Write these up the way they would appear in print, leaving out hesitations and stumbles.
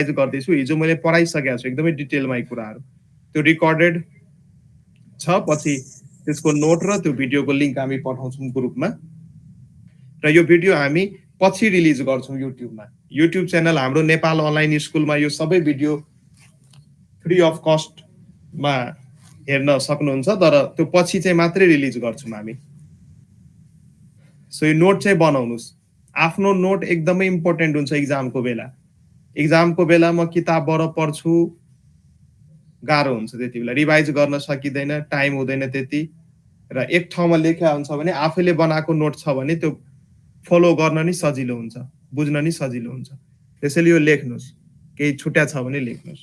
गर्दैछु हिजो मैले पढाइसकेको छु एकदमै डिटेलमा यी कुराहरू त्यो रेकर्डेड छ पछि त्यसको नोट र त्यो भिडियोको लिंक हामी पठाउँछौँ ग्रुपमा र यो भिडियो हामी पछि रिलिज गर्छौँ युट्युबमा युट्युब च्यानल हाम्रो नेपाल अनलाइन स्कुलमा यो सबै भिडियो फ्री अफ कस्टमा हेर्न सक्नुहुन्छ तर त्यो पछि चाहिँ मात्रै रिलिज गर्छौँ हामी सो यो नोट चाहिँ बनाउनुस् आफ्नो नोट एकदमै इम्पोर्टेन्ट हुन्छ एक्जामको बेला एक्जामको बेला म किताबबाट पढ्छु गाह्रो हुन्छ त्यति बेला रिभाइज गर्न सकिँदैन टाइम हुँदैन त्यति र एक ठाउँमा लेखा हुन्छ भने आफैले बनाएको नोट छ भने त्यो फलो गर्न नि सजिलो हुन्छ बुझ्न नि सजिलो हुन्छ त्यसैले यो लेख्नुस् केही छुट्या छ भने लेख्नुस्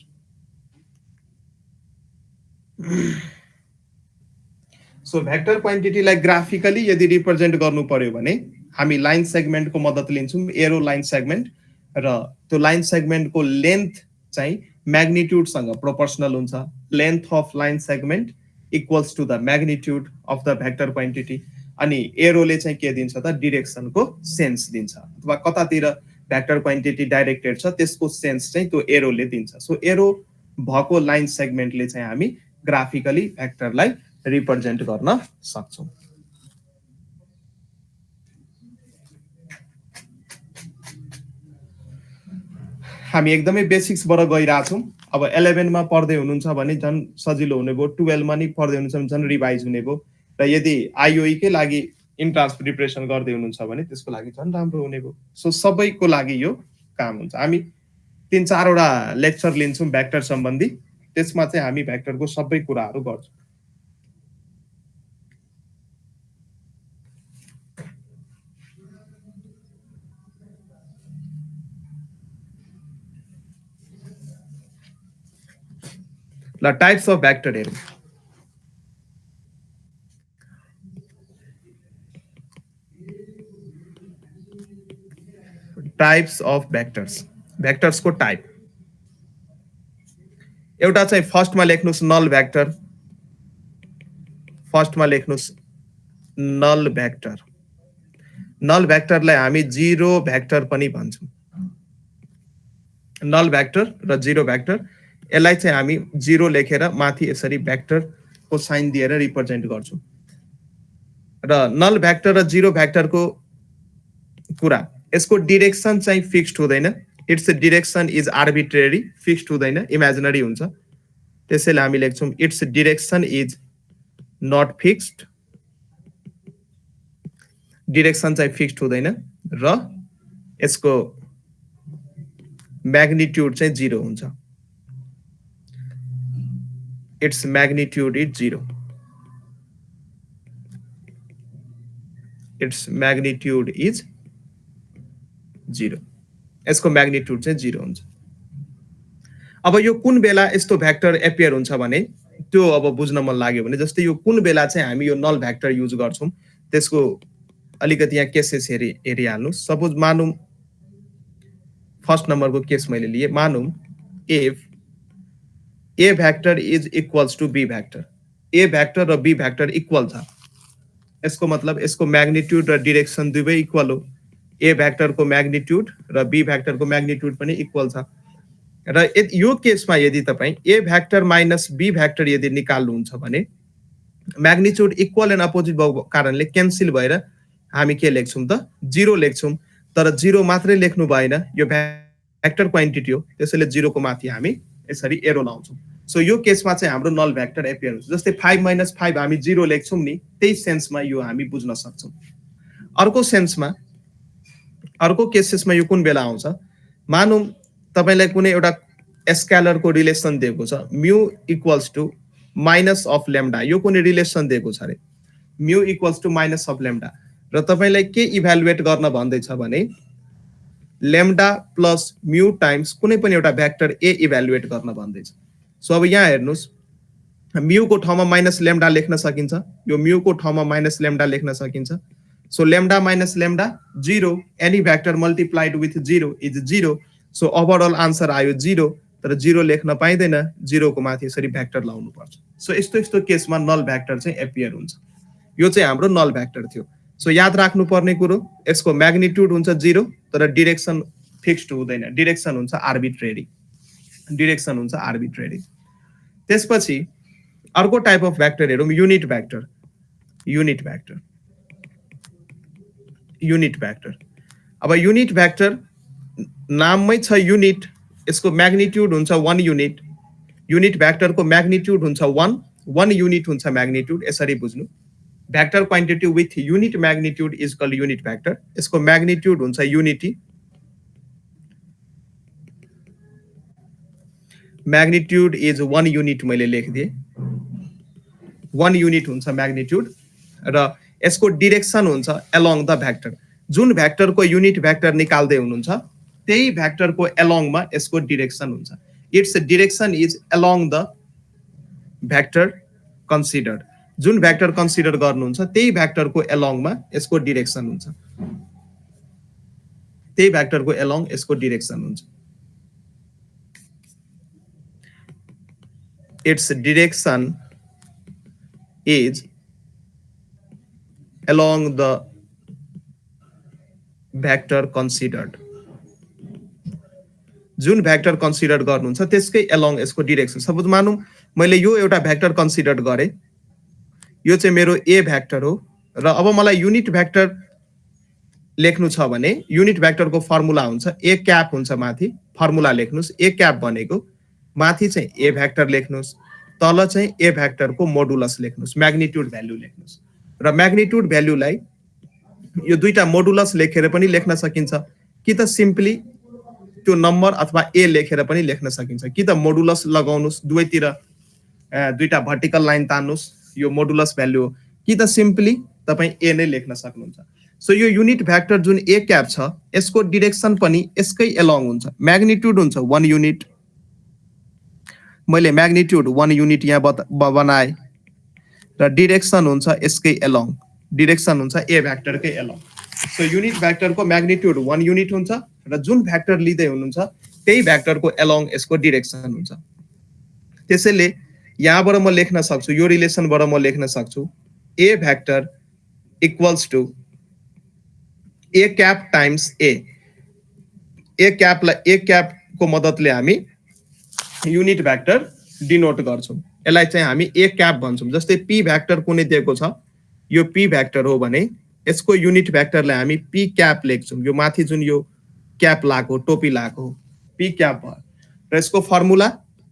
सो भेक्टर क्वान्टिटीलाई ग्राफिकली यदि रिप्रेजेन्ट गर्नु पर्यो भने हामी लाइन सेगमेन्टको मद्दत लिन्छौँ एरो लाइन सेगमेन्ट र त्यो लाइन सेगमेन्टको लेन्थ चाहिँ म्याग्निट्युडसँग प्रोपोर्सनल हुन्छ length of line segment equals to the magnitude of the vector quantity अनि एरोले चाहिँ के दिन्छ त डिरेक्सनको सेन्स दिन्छ अथवा कतातिर भेक्टर क्वान्टिटी डाइरेक्टेड छ त्यसको सेन्स चाहिँ त्यो एरोले दिन्छ सो एरो भएको लाइन सेगमेन्टले चाहिँ हामी ग्राफिकली भेक्टरलाई रिप्रेजेन्ट गर्न सक्छौं हामी एकदमै बेसिक्सबाट गइराछौं अब 11 मा पढ्दै हुनुहुन्छ भने झन् सजिलो हुने भयो 12 मा नि पढ्दै हुनुहुन्छ भने झन् रिभाइज हुने भयो र यदि आईओई कै लागि इन्ट्रान्स प्रिपरेसन गर्दै हुनुहुन्छ भने त्यसको लागि झन् राम्रो हुने भयो सो सबैको लागि यो काम हुन्छ हामी 3-4 वटा लेक्चर लिन्छौं भेक्टर सम्बन्धी त्यसमा चाहिँ हामी भेक्टरको सबै कुराहरू गर्छौं ल टाइप्स अफ भेक्टर हेरौं टाइप्स अफ भेक्टर्स भेक्टर्सको टाइप एउटा चाहिँ फर्स्टमा लेख्नुस् नल भेक्टर फर्स्टमा लेख्नुस् नल भेक्टरलाई हामी जीरो भेक्टर पनि भन्छौं नल भेक्टर र जीरो भेक्टर यसलाई चाहिँ हामी जीरो लेखेर माथि यसरी भेक्टर को साइन दिएर रिप्रेजेन्ट गर्छौं र नल भेक्टर र जीरो भेक्टरको कुरा यसको डाइरेक्सन चाहिँ फिक्स्ड हुँदैन its direction is arbitrary fixed हुँदैन इमेजिनरी हुन्छ त्यसैले हामी लेख्छौं its direction is not fixed direction चाहिँ फिक्स्ड हुँदैन र यसको म्याग्निट्युड चाहिँ 0 हुन्छ its magnitude is 0 its magnitude is 0 यसको म्याग्निट्युड चाहिँ 0 हुन्छ अब यो कुन बेला यस्तो भेक्टर एपियर हुन्छ भने त्यो अब बुझ्न मन लाग्यो भने जस्तै यो कुन बेला चाहिँ हामी यो नल भेक्टर युज गर्छौं त्यसको अलिकति यहाँ केसेस हेरिहाल्नु सपोज मानौं फर्स्ट नम्बरको केस मैले लिए मानौं if A vector is equals to B vector A vector र बी भेक्टर इक्वल छ यसको मतलब यसको म्याग्निट्युड र डाइरेक्सन दुवै इक्वल हो ए भेक्टर को म्याग्निट्युड र बी भेक्टर को म्याग्निट्युड पनि इक्वल छ र यो केसमा यदि तपाई A vector minus B vector यदि निकाल्नुहुन्छ भने म्याग्निट्युड इक्वल एन्ड अपोजिट भएको कारणले क्यान्सल भएर हामी के लेख्छौं त 0 लेख्छौं तर 0 मात्रै लेख्नु भएन यो भेक्टर क्वान्टिटी हो त्यसैले 0 को माथि हामी यसरी एरो लाउँछौं सो यो केसमा चाहिँ हाम्रो नल भेक्टर एपियर हुन्छ जस्तै 5 - 5 हामी 0 लेख्छौं नि त्यही सेन्समा यो हामी बुझ्न सक्छौं अर्को सेन्समा अर्को केसेसमा यो कुन बेला आउँछ मानौं तपाईलाई कुनै एउटा स्केलर को रिलेसन दिएको छ mu equals to minus of lambda यो कुनै रिलेसन दिएको छ रे mu equals to minus of lambda र तपाईलाई के इभ्यालुएट गर्न भन्दै छ भने ल्याम्डा प्लस म्यु टाइम्स कुनै पनि एउटा भेक्टर ए इभ्यालुएट गर्न भन्दै छ सो अब यहाँ हेर्नुस् म्यु को ठाउँमा माइनस ल्याम्डा लेख्न सकिन्छ यो म्यु को ठाउँमा माइनस ल्याम्डा लेख्न सकिन्छ so lambda minus lambda 0 any vector multiplied with 0 is 0 so overall answer आयो 0 तर 0 लेख्न पाइदैन 0 को माथि यसरी भेक्टर लाउनु पर्छ सो यस्तो केसमा नल भेक्टर चाहिँ एपियर हुन्छ यो चाहिँ हाम्रो नल भेक्टर थियो सो याद राख्नु पर्ने कुरो यसको म्याग्निट्युड हुन्छ 0 तर डाइरेक्सन फिक्स्ड हुँदैन डाइरेक्सन हुन्छ आर्बिट्रेरी डिरेक्सन हुन्छ आर्बिट्रेरी। त्यसपछि अर्को टाइप अफ भ्याक्टर हेरौँ, unit vector. Unit vector, unit vector. अब युनिट भ्याक्टर नाममै छ युनिट, यसको म्याग्निट्युड हुन्छ 1 युनिट। युनिट भ्याक्टरको म्याग्निट्युड हुन्छ 1 युनिट हुन्छ म्याग्निट्युड, यसरी बुझ्नु। Vector quantity with unit magnitude is called unit vector. यसको म्याग्निट्युड हुन्छ युनिटी, म्याग्निट्युड इज 1 युनिट, मैले लेखिदिएँ 1 युनिट हुन्छ म्याग्निट्युड। र यसको डिरेक्सन हुन्छ एलोङ द भ्याक्टर। जुन भ्याक्टरको युनिट भ्याक्टर निकाल्दै हुनुहुन्छ त्यही भ्याक्टरको एलोङमा यसको डिरेक्सन हुन्छ। It's direction is along the vector considered. जुन भ्याक्टर कन्सिडर गर्नुहुन्छ त्यही भ्याक्टरको एलोङमा यसको डिरेक्सन हुन्छ, त्यही भ्याक्टरको एलोङ यसको डिरेक्सन हुन्छ। It's direction is along the vector considered। जुन भ्याक्टर कन्सिडर गर्नुहुन्छ त्यसकै एलोङ यसको डिरेक्सन। सपोज मानौँ मैले यो एउटा भ्याक्टर कन्सिडर गरेँ, यो चाहिँ मेरो ए भ्याक्टर हो, र अब मलाई युनिट भ्याक्टर लेख्नु छ भने युनिट भ्याक्टरको फर्मुला हुन्छ ए क्याप हुन्छ माथि, फर्मुला लेख्नुहोस्। ए क्याप भनेको माथि चाहिँ ए भ्याक्टर लेख्नुहोस्, तल चाहिँ ए भ्याक्टरको मोडुलस लेख्नुहोस्, म्याग्निट्युड भ्यालु लेख्नुहोस्। र म्याग्निट्युड भ्यालुलाई यो दुईटा मोडुलस लेखेर पनि लेख्न सकिन्छ, कि त सिम्पली त्यो नम्बर अथवा ए लेखेर पनि लेख्न सकिन्छ, कि त मोडुलस लगाउनुहोस् दुवैतिर, दुईटा भर्टिकल लाइन तान्नुहोस्, यो मोडुलस भ्यालु हो, कि त सिम्पली तपाईँ ए नै लेख्न सक्नुहुन्छ। सो यो युनिट भ्याक्टर जुन ए क्याप छ यसको डिरेक्सन पनि यसकै एलोङ हुन्छ। म्याग्निट्युड हुन्छ 1 युनिट, मैले म्याग्निट्युड 1 युनिट यहाँ बनाएँ, र डिरेक्सन हुन्छ यसकै एलोङ, डिरेक्सन हुन्छ ए भ्याक्टरकै एलोङ। सो युनिट भ्याक्टरको म्याग्निट्युड 1 युनिट हुन्छ, र जुन भ्याक्टर लिँदै हुनुहुन्छ त्यही भ्याक्टरको एलोङ यसको डिरेक्सन हुन्छ। त्यसैले यहाँबाट म लेख्न सक्छु, यो रिलेसनबाट म लेख्न सक्छु A vector equals to A cap times A. A क्यापलाई ए क्यापको मद्दतले हामी युनिट भ्याक्टर डिनोट गर्छौँ, यसलाई चाहिँ हामी ए क्याप भन्छौँ। जस्तै पी भ्याक्टर कुनै दिएको छ, यो पी भ्याक्टर हो भने यसको युनिट भ्याक्टरलाई हामी पी क्याप लेख्छौँ। यो माथि जुन यो क्याप लगाएको, टोपी लगाएको हो, पी क्याप भयो। र यसको फर्मुला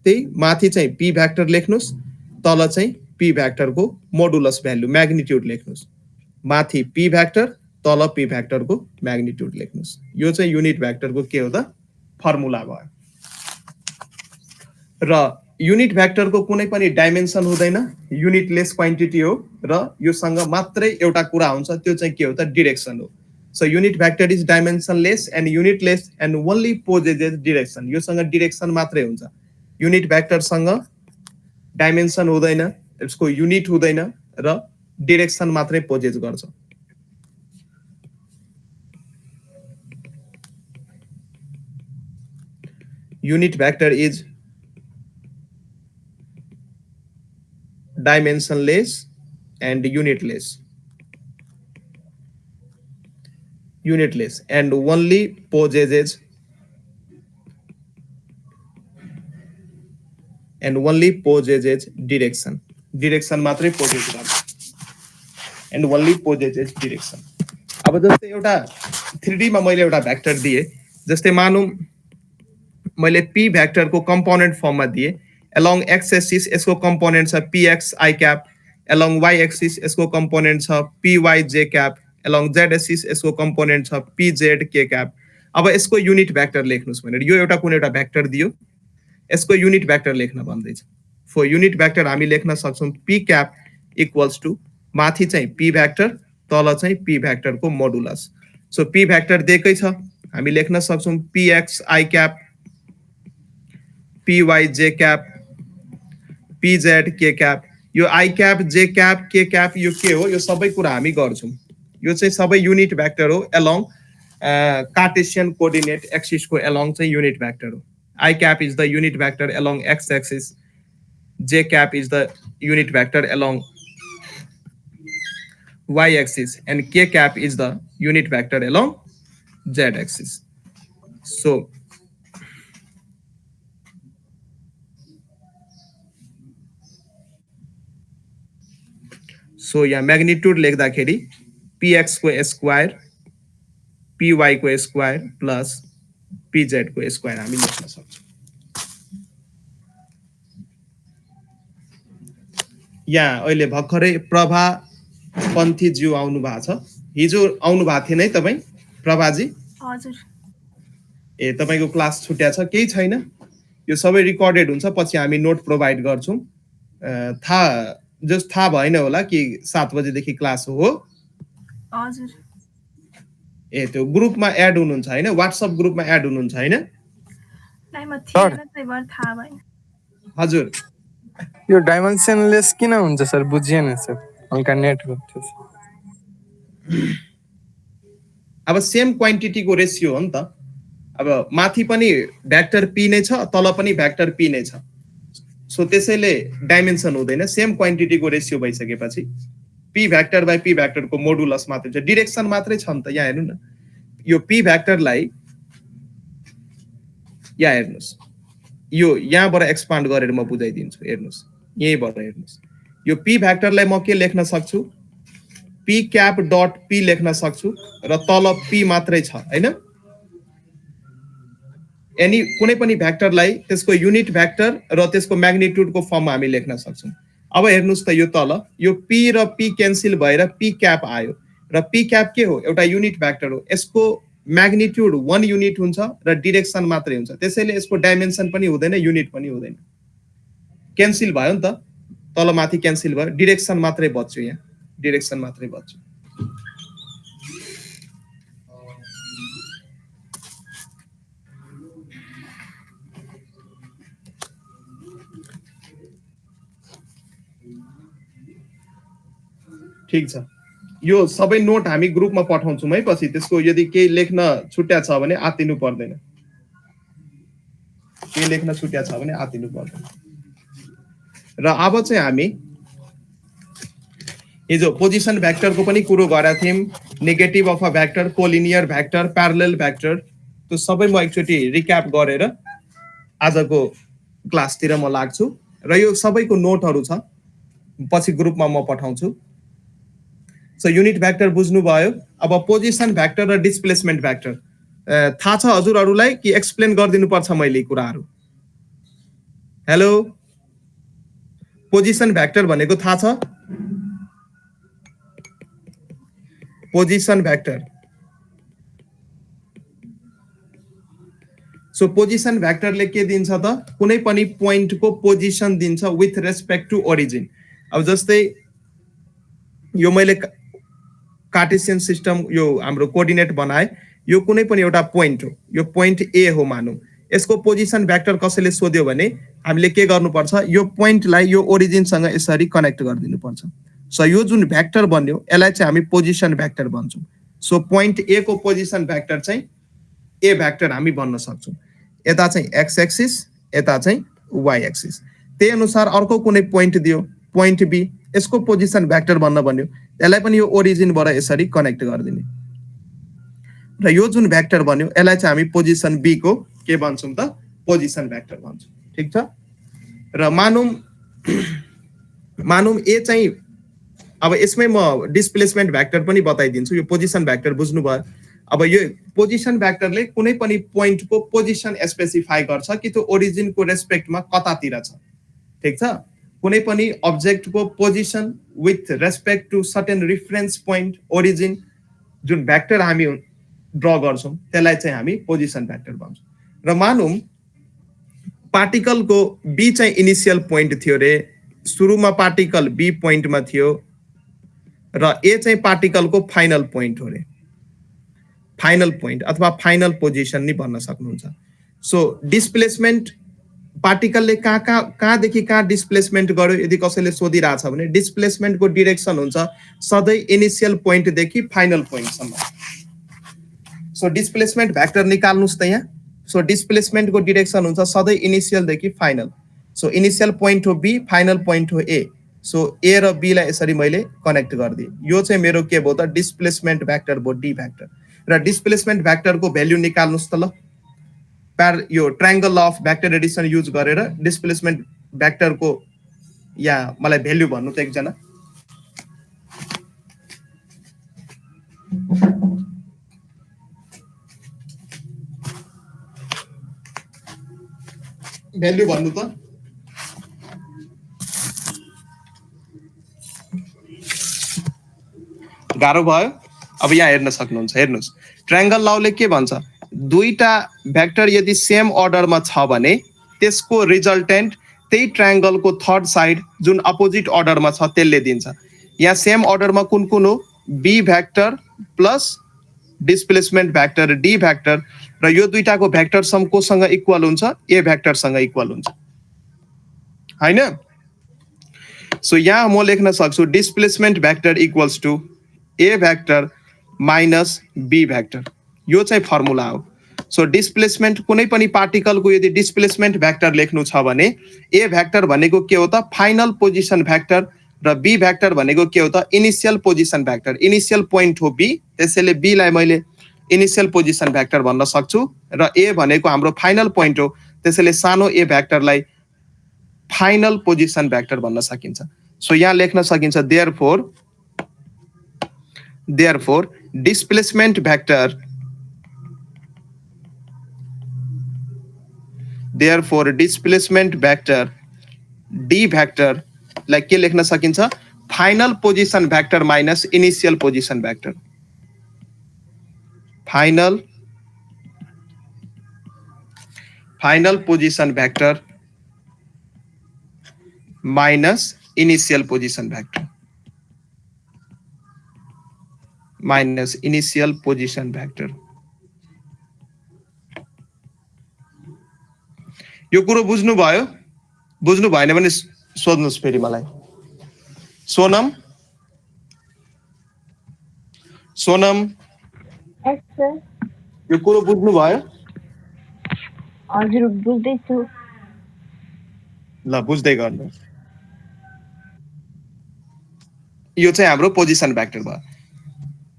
त्यही माथि चाहिँ पी भ्याक्टर लेख्नुहोस्, तल चाहिँ पी भ्याक्टरको मोडुलस भ्यालु म्याग्निट्युड लेख्नुहोस्, माथि पी भ्याक्टर, तल पी भ्याक्टरको म्याग्निट्युड लेख्नुहोस्। यो चाहिँ युनिट भ्याक्टरको के हो त फर्मुला भयो। र युनिट भ्याक्टरको कुनै पनि डाइमेन्सन हुँदैन, युनिटलेस क्वान्टिटी हो, र योसँग मात्रै एउटा कुरा हुन्छ, त्यो चाहिँ के हो त डिरेक्सन हो। So unit vector is dimensionless and unitless and only possesses direction. योसँग डिरेक्सन मात्रै हुन्छ। युनिट भ्याक्टरसँग डाइमेन्सन हुँदैन, यसको युनिट हुँदैन, र डिरेक्सन मात्रै पोजेज गर्छ। Unit vector is dimensionless and unitless and only possesses direction मात्रै पोजेस गर्छ, and only possesses direction। अब जस्तै एउटा 3D मा मैले एउटा भ्याक्टर दिए, जस्तै मानौँ मैले पी भ्याक्टरको कम्पोनेन्ट फर्ममा दिए। एलोङ एक्स एक्सिस यसको कम्पोनेन्ट छ px i cap, along Y axis यसको कम्पोनेन्ट छ py j cap, along Z axis यसको कम्पोनेन्ट छ pz k क्याप। अब यसको युनिट भ्याक्टर लेख्नुहोस् भनेर यो एउटा कुनै एउटा भ्याक्टर दियो, यसको युनिट भ्याक्टर लेख्न भन्दैछ। फर युनिट भ्याक्टर हामी लेख्न सक्छौँ पी क्याप इक्वल्स टु माथि चाहिँ पी भ्याक्टर, तल चाहिँ पी भ्याक्टरको मोडुलस। सो पी भ्याक्टर दिएकै छ, हामी लेख्न सक्छौँ px i cap, py j cap, pz k cap. यो i cap, j cap, k cap यो के हो, यो सबै कुरा हामी गर्छौँ। यो चाहिँ सबै युनिट भ्याक्टर हो, एलोङ कार्टेसियन कोअर्डिनेट एक्सिसको एलोङ चाहिँ युनिट भ्याक्टर हो। i cap is the unit vector along x axis, j cap is the unit vector along y axis, and k cap is the unit vector along z axis। So so यहाँ magnitude लेख्दाखेरि px को square py को square plus pz को square हामी लेख्न सक्छौँ। यहाँ अहिले भर्खरै प्रभा पन्थीज्यू आउनु भएको छ। हिजो आउनु भएको थिएन है तपाईँ प्रभाजी? हजुर। ए तपाईँको क्लास छुट्या छ? केही छैन, यो सबै रिकर्डेड हुन्छ, पछि हामी नोट प्रोभाइड गर्छौँ। थाहा भएन होला कि 7 बजेदेखि क्लास हो? हजुर। ए त्यो ग्रुपमा एड हुनुहुन्छ हैन? व्हाट्सएप ग्रुपमा एड हुनुहुन्छ हैन? नाइ म थिएन, त्यही भएर थाहा भएन। हजुर। यो डाइमेन्सनलेस किन हुन्छ सर? बुझिएन सर, हल्का नेटवर्क थियो। अब सेम क्वान्टिटीको रेशियो हो नि त। अब माथि पनि भेक्टर p नै छ, तल पनि भेक्टर p नै छ, सो त्यसैले डाइमेन्सन हुँदैन। सेम क्वान्टिटीको रेशियो भइसकेपछि p भेक्टर बाइ p भेक्टरको मोडुलस मात्रै छ, डिरेक्सन मात्रै छ नि त। यहाँ हेर्नु न, यो p भेक्टरलाई यहाँ हेर्नुस्, यो यहाँबाट एक्सपान्ड गरेर म बुझाइदिन्छु। हेर्नुस्, यहीँबाट हेर्नुस्, यो p भेक्टरलाई म के लेख्न सक्छु? p क्याप डट p लेख्न सक्छु र तल p मात्रै छ हैन? एनी कुनै पनि भेक्टरलाई त्यसको युनिट भेक्टर र त्यसको म्याग्निट्युडको फर्ममा हामी लेख्न सक्छौँ। अब हेर्नुस् त यो तल यो p र p क्यान्सल भएर p क्याप आयो र p क्याप के हो? एउटा युनिट भेक्टर हो। यसको म्याग्निट्युड 1 युनिट हुन्छ र डिरेक्सन मात्रै हुन्छ, त्यसैले यसको डाइमेन्सन पनि हुँदैन, युनिट पनि हुँदैन। क्यान्सल भयो नि त, तल माथि क्यान्सल भयो, डिरेक्सन मात्रै बच्यो। यहाँ डिरेक्सन मात्रै बच्यो। ठीक छ, यो सबै नोट हामी ग्रुपमा पठाउँछौँ है पछि। त्यसको यदि केही लेख्न छुट्या छ भने आत्तिनु पर्दैन, केही लेख्न छुट्या छ भने आत्तिनु पर्दैन। र अब चाहिँ हामी हिजो पोजिसन भेक्टरको पनि कुरो गरेका थियौँ, negative of a vector, collinear vector, parallel vector, त्यो सबै म एकचोटि रिक्याप गरेर आजको क्लासतिर म लाग्छु। र यो सबैको नोटहरू छ, पछि ग्रुपमा म पठाउँछु। सो युनिट भेक्टर बुझ्नुभयो। अब पोजिसन भेक्टर र डिस्प्लेसमेन्ट भेक्टर थाहा छ हजुरहरूलाई कि एक्सप्लेन गरिदिनु पर्छ मैले कुराहरू? हेलो, पोजिसन भेक्टर भनेको थाहा छ? पोजिसन भेक्टर, सो पोजिसन भेक्टरले के दिन्छ त? कुनै पनि पोइन्टको पोजिसन दिन्छ विथ रेस्पेक्ट टु ओरिजिन। अब जस्तै यो मैले कार्टेसियन सिस्टम यो हाम्रो कोअर्डिनेट बनाए, यो कुनै पनि एउटा पोइन्ट हो, यो पोइन्ट ए हो मानौँ। यसको पोजिसन भेक्टर कसैले सोध्यो भने हामीले के गर्नुपर्छ? यो पोइन्टलाई यो ओरिजिनसँग यसरी कनेक्ट गरिदिनु पर्छ। सो यो जुन भेक्टर बन्यो यसलाई चाहिँ हामी पोजिसन भेक्टर भन्छौँ। सो पोइन्ट ए को पोजिसन भेक्टर चाहिँ ए भेक्टर हामी भन्न सक्छौँ। यता चाहिँ एक्स एक्सिस, यता चाहिँ वाइ एक्सिस। त्यही अनुसार अर्को कुनै पोइन्ट दियो, पोइन्ट बी, यसको पोजिसन भेक्टर भन्न भन्यो, यसलाई पनि यो ओरिजिनबाट यसरी कनेक्ट गरिदिने। र यो जुन भेक्टर बन्यो यसलाई चाहिँ हामी पोजिसन बी को के भन्छौँ त? पोजिसन भेक्टर भन्छौँ। ठिक छ। र मानौँ ए चाहिँ, अब यसमै म डिस्प्लेसमेन्ट भेक्टर पनि बताइदिन्छु। यो पोजिसन भेक्टर बुझ्नुभयो। अब यो पोजिसन भेक्टरले कुनै पनि पोइन्टको पोजिसन स्पेसिफाई गर्छ कि त्यो ओरिजिनको रेस्पेक्टमा कतातिर छ। ठिक छ। कुनै पनि अब्जेक्टको position with respect to certain reference point origin जुन भेक्टर हामी ड्र गर्छौँ त्यसलाई चाहिँ हामी पोजिसन भेक्टर भन्छौँ। र मानौँ पार्टिकलको बी चाहिँ इनिसियल पोइन्ट थियो रे, सुरुमा पार्टिकल बी पोइन्टमा थियो र ए चाहिँ पार्टिकलको फाइनल पोइन्ट हो रे, फाइनल पोइन्ट अथवा फाइनल पोजिसन नि भन्न सक्नुहुन्छ। सो डिस्प्लेसमेन्ट पार्टिकलले कहाँदेखि कहाँ डिस्प्लेसमेन्ट गर्यो यदि कसैले सोधिरहेछ भने डिस्प्लेसमेन्टको डिरेक्सन हुन्छ सधैँ इनिसियल पोइन्टदेखि फाइनल पोइन्टसम्म। सो डिस्प्लेसमेन्ट भेक्टर निकाल्नुस् त यहाँ। सो डिस्प्लेसमेन्टको डिरेक्सन हुन्छ सधैँ इनिसियलदेखि फाइनल। सो इनिसियल पोइन्ट हो बी, फाइनल पोइन्ट हो ए। सो ए र बी लाई यसरी मैले कनेक्ट गरिदिएँ। यो चाहिँ मेरो के भयो त? डिस्प्लेसमेन्ट भेक्टर भयो, डी भेक्टर। र डिस्प्लेसमेन्ट भेक्टरको भ्याल्यु निकाल्नुस् त ल। यो triangle law of vector Edison use गरेर डिस्प्लेसमेन्ट भेक्टरको यहाँ मलाई भ्याल्यु भन्नु त एकजना। भ्यालु भन्नु त गाह्रो भयो। अब यहाँ हेर्न सक्नुहुन्छ, हेर्नुहोस् ट्रायंगल लले के भन्छ, दुईटा भेक्टर यदि सेम अर्डरमा छ भने त्यसको रिजल्टेन्ट त्यही ट्रायंगलको थर्ड साइड जुन अपोजिट अर्डरमा छ त्यसले दिन्छ। यहाँ सेम अर्डरमा कुन कुन हो, B vector plus displacement vector D vector र यो दुईटाको भेक्टर सम कोसँग इक्वल हुन्छ, ए भेक्टरसँग इक्वल हुन्छ हैन। सो यहाँ म लेख्न सक्छु displacement vector equals to A vector minus B vector, यो चाहिँ फर्मुला हो। सो डिस्प्लेसमेन्ट कुनै पनि पार्टिकलको यदि डिस्प्लेसमेन्ट भेक्टर लेख्नु छ भने ए भेक्टर भनेको के हो त, फाइनल पोजिसन भेक्टर र बी भेक्टर भनेको के हो त, initial position vector. Initial point हो बी, त्यसैले बी लाई मैले इनिशियल पोजिसन भेक्टर भन्न सक्छु र ए भनेको हाम्रो फाइनल पोइन्ट हो, त्यसैले सानो ए भेक्टरलाई फाइनल पोजिसन भेक्टर भन्न सकिन्छ। सो यहाँ लेख्न सकिन्छ therefore displacement vector d vector like के लेख्न सकिन्छ, final position vector minus initial position vector, final position vector minus initial position vector, minus initial position vector. यो कुरो बुझ्नु भयो? बुझ्नु भएन भने सोध्नुस् फेरि मलाई। सोनम यस सर। यो कुरो बुझ्नु भयो? हजुर बुझ्दैछु। ल बुझ्दै गर्नु। यो चाहिँ हाम्रो पोजिसन भेक्टर भयो,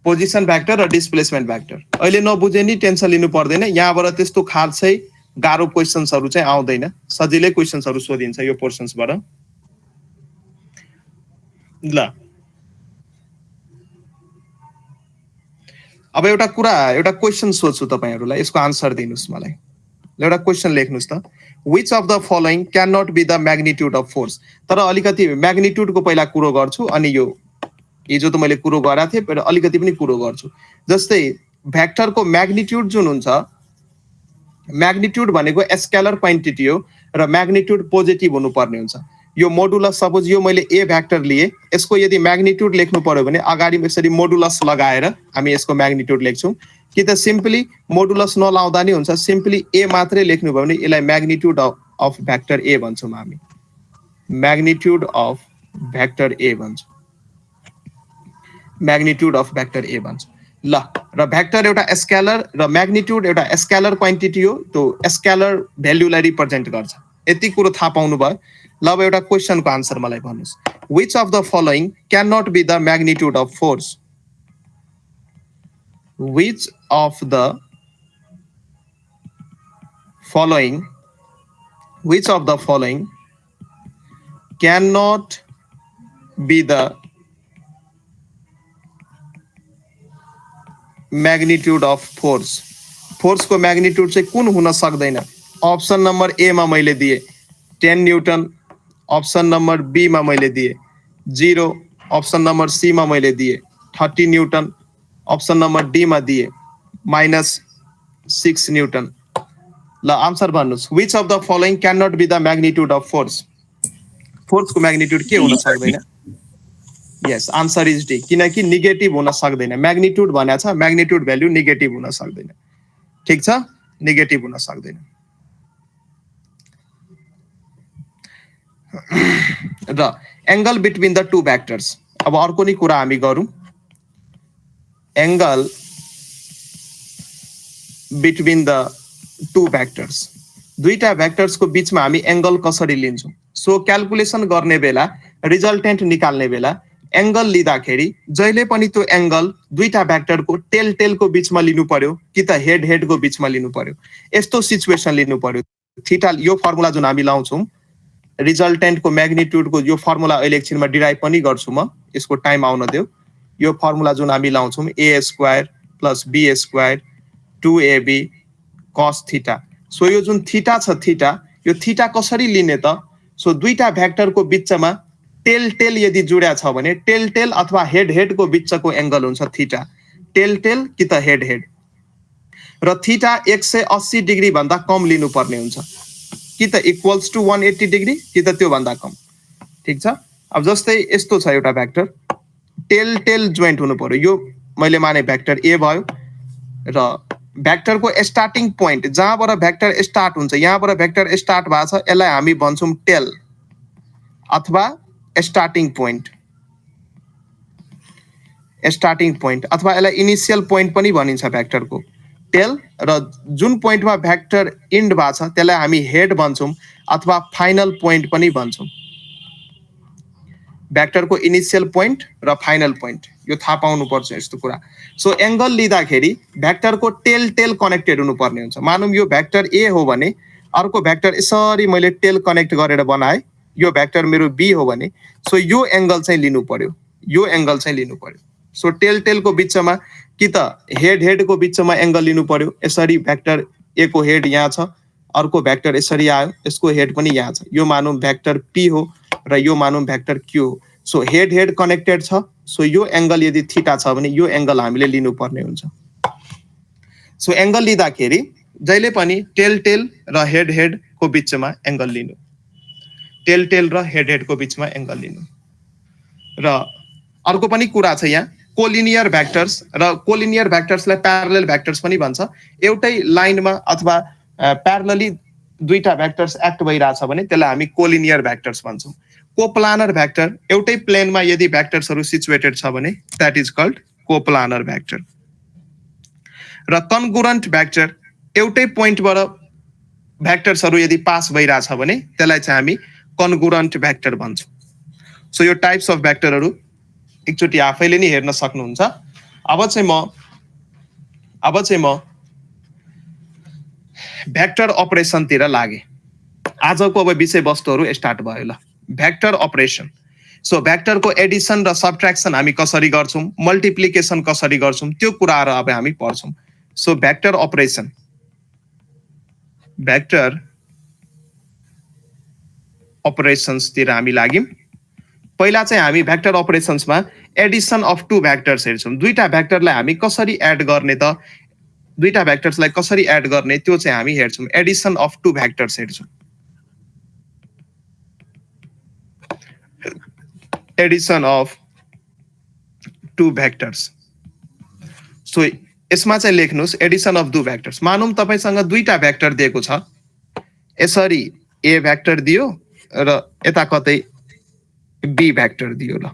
पोजिसन भेक्टर र डिस्प्लेसमेन्ट भेक्टर। अहिले नबुझे नि टेन्सन लिनु पर्दैन, यहाँबाट त्यस्तो खासै गाह्रो क्वेशन्सहरु चाहिँ आउँदैन, सजिलै क्वेशन्सहरु सोधिन्छ यो पोर्सन्सबाट। ल अब एउटा क्वेशन सोध्छु तपाईहरुलाई, यसको आन्सर दिनुस् मलाई। एउटा क्वेशन लेख्नुस् त, which of the following cannot be the magnitude of force। तर अलिकति म्याग्निट्युड को पहिला कुरो गर्छु अनि यो हिजो त मैले कुरो गरेको थिएँ, तर अलिकति पनि कुरो गर्छु। जस्तै भेक्टर को म्याग्निट्युड जुन हुन्छ, म्याग्निट्युड भनेको स्केलर क्वान्टिटी हो र म्याग्निट्युड पोजिटिभ हुनुपर्ने हुन्छ। यो मोडुलस, सपोज यो मैले ए भेक्टर लिए, यसको यदि म्याग्निट्युड लेख्नु पर्यो भने अगाडि यसरी मोडुलस लगाएर हामी यसको म्याग्निट्युड लेख्छौं, कि त सिम्पली मोडुलस नलाउँदा नि हुन्छ, सिम्पली ए मात्रै लेख्नु भयो भने यसलाई म्याग्निट्युड अफ भेक्टर ए भन्छौं हामी, म्याग्निट्युड अफ भेक्टर ए भन्छौं, म्याग्निट्युड अफ भेक्टर ए भन्छौं। ल र भेक्टर एउटा स्केलर र म्याग्निट्युड एउटा स्केलर क्वान्टिटी हो, त्यो स्केलर भ्यालुलाई रिप्रेजेन्ट गर्छ। यति कुरो थाहा पाउनु भयो। ल अब एउटा क्वेशनको आन्सर मलाई भन्नुस्, which of the following cannot be the magnitude of force? Which of the following cannot be the magnitude of force? Force को म्याग्निट्युड चाहिँ कुन हुन सक्दैन? अप्सन नम्बर ए मा मैले दिए 10 न्यूटन, अप्सन नम्बर बी मा मैले दिए 0, अप्सन नम्बर सी मा मैले दिए 30 न्यूटन, अप्सन नम्बर डी मा दिए -6 न्यूटन। ल answer भन्नुस्, which of the following cannot be the magnitude of force? Force को म्याग्निट्युड के हुन सक्दैन? यस, आन्सर इज डी, किनकि नेगेटिभ हुन सक्दैन। म्याग्निट्युड भनेको छ, म्याग्निट्युड भ्यालु नेगेटिभ हुन सक्दैन। ठीक छ, नेगेटिभ हुन सक्दैन। र angle between the two vectors, अब अर्को नि कुरा हामी गरौँ। Angle between the two vectors, दुईटा भेक्टर्स को बीचमा हामी एंगल कसरी लिन्छौं? सो क्याल्कुलेसन गर्ने बेला, रिजल्टेन्ट निकाल्ने बेला एंगल लिँदाखेरि जहिले पनि त्यो एंगल दुईटा भेक्टर को टेल को बीचमा लिनु पर्यो कि त हेड को बीचमा लिनु पर्यो। यस्तो सिचुएसन लिनु पर्यो। थीटा, यो फर्मुला जुन हामी लाउँछौं, रिजल्टेन्ट को म्याग्निट्युड को यो फर्मुला अहिले एकछिनमा डिराइभ पनि गर्छु म, यसको टाइम आउन देऊ। यो फर्मुला जुन हामी लाउँछौँ a² + b² 2ab cos theta. So यो जुन थीटा छ थीटा, यो थीटा कसरी लिने त? सो दुईटा भेक्टरको बिचमा टेल टेल यदि जुड्या छ भने टेल टेल अथवा हेड हेडको बिचको एंगल हुन्छ थीटा। टेल टेल कि त हेड हेड। र थीटा 180 डिग्री भन्दा कम लिनुपर्ने हुन्छ, कि त इक्वल्स टु 180 डिग्री कि त त्यो भन्दा कम। ठीक छ। अब जस्तै यस्तो छ एउटा भेक्टर, टेल टेल जोइन्ट हुनु पर्यो। यो मैले माने भेक्टर ए भयो र भेक्टरको स्टार्टिङ पोइन्ट जहाँबाट भेक्टर स्टार्ट हुन्छ, यहाँबाट भेक्टर स्टार्ट भएको छ, यसलाई हामी भन्छौँ टेल अथवा स्टार्टिङ पोइन्ट। स्टार्टिङ पोइन्ट अथवा यसलाई इनिशियल पोइन्ट पनि भनिन्छ भेक्टरको। टेल र जुन पोइन्टमा भेक्टर इन्ड भएको छ त्यसलाई हामी हेड भन्छौँ अथवा फाइनल पोइन्ट पनि भन्छौँ। भेक्टरको इनिशियल पोइन्ट र फाइनल पोइन्ट यो थाहा पाउनुपर्छ यस्तो कुरा। सो एंगल लिँदाखेरि भेक्टरको टेल टेल कनेक्टेड हुनुपर्ने हुन्छ। मानौँ यो भेक्टर ए हो भने अर्को भेक्टर यसरी मैले टेल कनेक्ट गरेर बनाएँ, यो भेक्टर मेरो बी हो भने सो यो एंगल चाहिँ लिनु पर्यो, यो एंगल चाहिँ लिनु पर्यो। सो टेल टेलको बिचमा कि त हेड हेडको बिचमा एंगल लिनु पर्यो। यसरी भेक्टर ए को हेड यहाँ छ, अर्को भेक्टर यसरी आयो, यसको हेड पनि यहाँ छ। यो मानौँ भेक्टर पी हो र यो मानौँ भेक्टर क्यू हो। सो हेड हेड कनेक्टेड छ। सो यो एंगल यदि थीटा छ भने यो एंगल हामीले लिनुपर्ने हुन्छ। सो एंगल लिँदाखेरि जहिले पनि टेल टेल र हेड हेड को बिचमा एंगल लिनु, टेल टेल र हेड हेड को बिचमा एंगल लिनु। र अर्को पनि कुरा छ यहाँ, कोलिनियर भेक्टर्स र कोलिनियर भेक्टर्सलाई प्यारलल भेक्टर्स पनि भन्छ। एउटै लाइनमा अथवा प्यारलली दुईटा भेक्टर्स एक्ट भइरहेछ भने त्यसलाई हामी कोलिनियर भेक्टर्स भन्छौँ। कोप्लानर भेक्टर एउटै प्लेनमा यदि भेक्टर्सहरू सिचुएटेड छ भने that is called coplanar vector. र कन्गुरेन्ट भेक्टर एउटै पोइन्टबाट भेक्टर्सहरू यदि पास भइरहेछ भने त्यसलाई चाहिँ हामी कन्गुरेन्ट भेक्टर भन्छौँ। सो यो टाइप्स अफ भेक्टरहरू एकचोटि आफैले नै हेर्न सक्नुहुन्छ। अब चाहिँ म भेक्टर अपरेसनतिर लागे। आजको अब विषयवस्तुहरू स्टार्ट भयो ल। Vector operation. सो भेक्टरको एडिसन र सब्ट्र्याक्सन हामी कसरी गर्छौँ, मल्टिप्लिकेसन कसरी गर्छौँ, त्यो कुराहरू अब हामी पढ्छौँ। सो भेक्टर अपरेसन, भेक्टर अपरेसन्सतिर हामी लाग्यौँ। पहिला चाहिँ हामी भेक्टर अपरेसन्समा एडिसन अफ टु भेक्टर्स हेर्छौँ। दुईटा भेक्टरलाई हामी कसरी एड गर्ने त, दुईटा भेक्टर्सलाई कसरी एड गर्ने त्यो चाहिँ हामी हेर्छौँ। एडिसन अफ टु भेक्टर्स हेर्छौँ। Addition of two vectors. So यसमा चाहिँ लेख्नुहोस् एडिसन अफ टु भेक्टर्स। मानौँ तपाईसँग दुईटा भेक्टर दिएको छ, यसरी ए भेक्टर दियो र यता कतै बी भेक्टर दियो ल।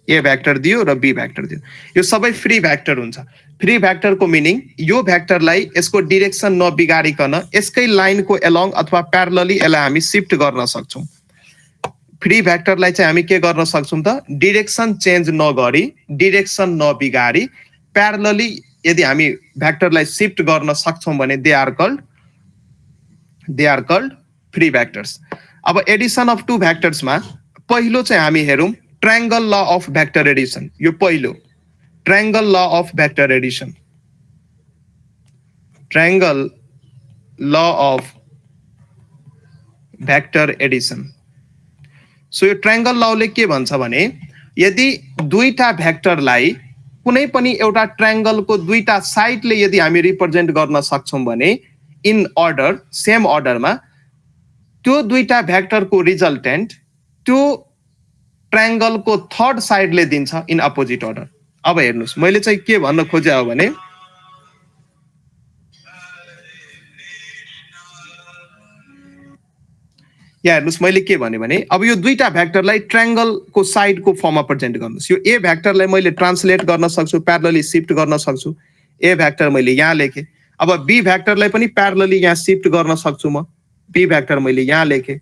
ए भेक्टर दियो र बी भेक्टर दियो। यो सबै फ्री भेक्टर हुन्छ। फ्री भेक्टरको मिनिङ यो भेक्टरलाई यसको डिरेक्सन नबिगारिकन यसकै लाइनको एलोङ अथवा प्यारलली यसलाई हामी शिफ्ट गर्न सक्छौँ। फ्री भेक्टरलाई चाहिँ हामी के गर्न सक्छौँ त, डिरेक्सन चेन्ज नगरी, डिरेक्सन नबिगारी प्यारलली यदि हामी भेक्टरलाई शिफ्ट गर्न सक्छौँ भने they are called free vectors. अब एडिसन अफ टु भेक्टर्समा पहिलो चाहिँ हामी हेरौँ triangle law of vector Edison. यो पहिलो triangle law of vector Edison, triangle law of vector Edison. So यो ट्रायंगल लले के भन्छ भने यदि दुईटा भेक्टरलाई कुनै पनि एउटा ट्रायंगलको दुईटा साइडले यदि हामी रिप्रेजेन्ट गर्न सक्छौँ भने इन अर्डर, सेम अर्डरमा, त्यो दुईटा भेक्टरको रिजल्टेन्ट त्यो ट्रायंगलको थर्ड साइडले दिन्छ इन अपोजिट अर्डर। अब हेर्नुहोस् मैले चाहिँ के भन्न खोजे हो भने यहाँ हेर्नुहोस् मैले के भने अब यो दुईटा भेक्टरलाई ट्रायंगलको साइडको फर्ममा प्रेजेन्ट गर्नुहोस्। यो ए भेक्टरलाई मैले ट्रान्सलेट गर्न सक्छु, प्यारलली शिफ्ट गर्न सक्छु। ए भेक्टर मैले यहाँ लेखेँ। अब बी भेक्टरलाई पनि प्यारलली यहाँ शिफ्ट गर्न सक्छु म। बी भेक्टर मैले यहाँ लेखेँ।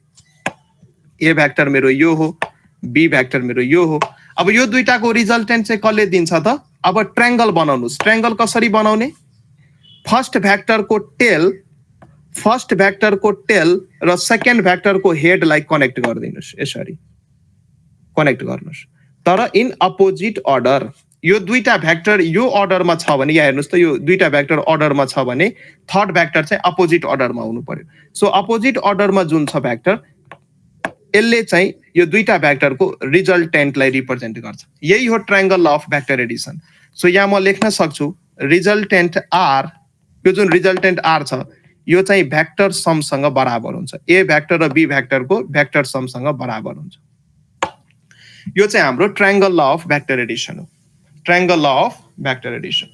ए भेक्टर मेरो यो हो, बी भेक्टर मेरो यो हो। अब यो दुईटाको रिजल्टेन्ट चाहिँ कसले दिन्छ त, अब ट्रायंगल बनाउनुहोस्। ट्रायंगल कसरी बनाउने, फर्स्ट भेक्टरको टेल र सेकेन्ड भेक्टरको हेडलाई कनेक्ट गरिदिनुहोस्। यसरी कनेक्ट गर्नुहोस् तर इन अपोजिट अर्डर, यो दुईटा भेक्टर यो अर्डरमा छ भने यहाँ हेर्नुस् त यो दुईटा भेक्टर अर्डरमा छ भने थर्ड भेक्टर चाहिँ अपोजिट अर्डरमा हुनु पर्यो सो अपोजिट अर्डरमा जुन छ भेक्टर यसले चाहिँ यो दुईटा भेक्टरको रिजल्टेन्टलाई रिप्रेजेन्ट गर्छ यही हो triangle law of vector Edison so यहाँ म लेख्न सक्छु रिजल्टेन्ट आर यो जुन रिजल्टेन्ट आर छ यो चाहिँ भेक्टर समसँग बराबर हुन्छ ए भेक्टर र बी भेक्टरको भेक्टर समसँग बराबर हुन्छ यो चाहिँ हाम्रो triangle law of vector addition हो triangle law of vector addition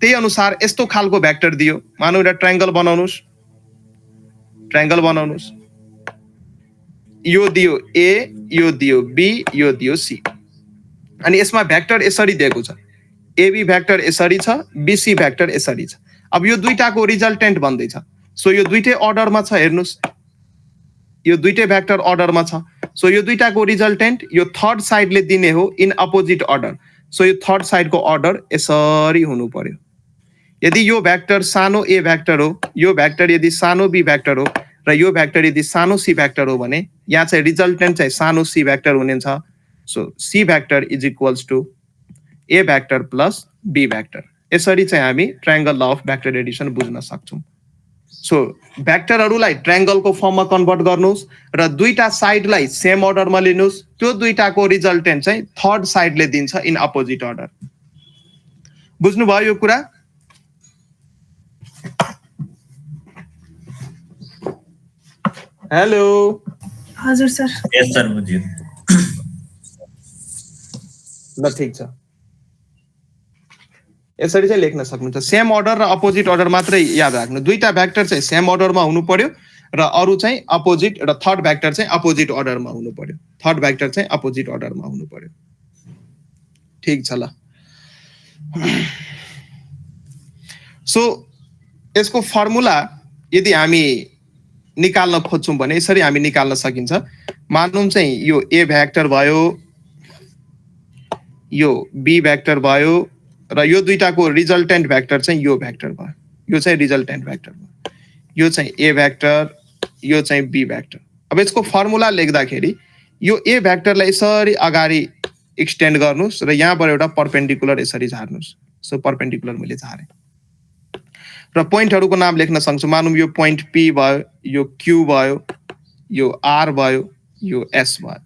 त्यही अनुसार यस्तो खालको भेक्टर दियो मानौ एउटा ट्रायंगल बनाउनुस् यो दियो ए यो दियो बी यो दियो सी अनि यसमा भेक्टर यसरी दिएको छ एबी भेक्टर यसरी छ बीसी भेक्टर यसरी छ अब यो दुईटाको रिजल्टेन्ट भन्दै छ सो यो दुईटै अर्डरमा छ हेर्नुस् यो दुईटै भेक्टर अर्डरमा छ सो यो दुईटाको रिजल्टेन्ट यो थर्ड साइडले दिने हो इन अपोजिट अर्डर सो यो थर्ड साइडको अर्डर यसरी हुनु पर्यो यदि यो भेक्टर सानो ए भेक्टर हो यो भेक्टर यदि सानो बी भेक्टर हो र यो भेक्टर यदि सानो सी भेक्टर हो भने यहाँ चाहिँ रिजल्टेन्ट चाहिँ सानो सी भेक्टर हुनेछ so C vector is equals to A vector plus B vector यसरी चाहिँ हामी triangle law of vector Edison बुझ्न सक्छौं सो भेक्टरहरूलाई ट्रायंगलको फर्ममा कन्भर्ट गर्नुस् र दुईटा साइडलाई सेम अर्डरमा लिनुस् त्यो दुईटाको रिजल्टेन्ट चाहिँ थर्ड साइडले दिन्छ इन अपोजिट अर्डर बुझ्नुभयो यो कुरा हेलो हजुर सर यस सर बुझ्यो ल ठीक छ यसरी चाहिँ लेख्न सक्नुहुन्छ सेम अर्डर र अपोजिट अर्डर मात्रै याद राख्नु दुईटा भेक्टर चाहिँ सेम अर्डरमा हुनु पर्यो र अरु चाहिँ अपोजिट र थर्ड भेक्टर चाहिँ अपोजिट अर्डरमा हुनु पर्यो थर्ड भेक्टर चाहिँ अपोजिट अर्डरमा हुनु पर्यो ठीक छ ल सो यसको फर्मुला यदि हामी निकाल्न खोज्छौं भने यसरी हामी निकाल्न सकिन्छ मानौं चाहिँ यो ए भेक्टर भयो यो बी भेक्टर भयो र यो दुईटाको रिजल्टेन्ट भेक्टर चाहिँ यो भेक्टर भयो यो चाहिँ रिजल्टेन्ट भेक्टर भयो यो चाहिँ ए भेक्टर यो चाहिँ बी भेक्टर अब यसको फर्मुला लेख्दाखेरि यो ए भेक्टरलाई यसरी अगाडि एक्सटेन्ड गर्नुस् र यहाँबाट एउटा परपेन्डिकुलर यसरी झार्नुस् सो परपेन्डिकुलर मैले झारे र पोइन्टहरुको नाम लेख्न सक्छु मानौं यो पोइन्ट पी भयो यो क्यू भयो यो आर भयो यो एस भयो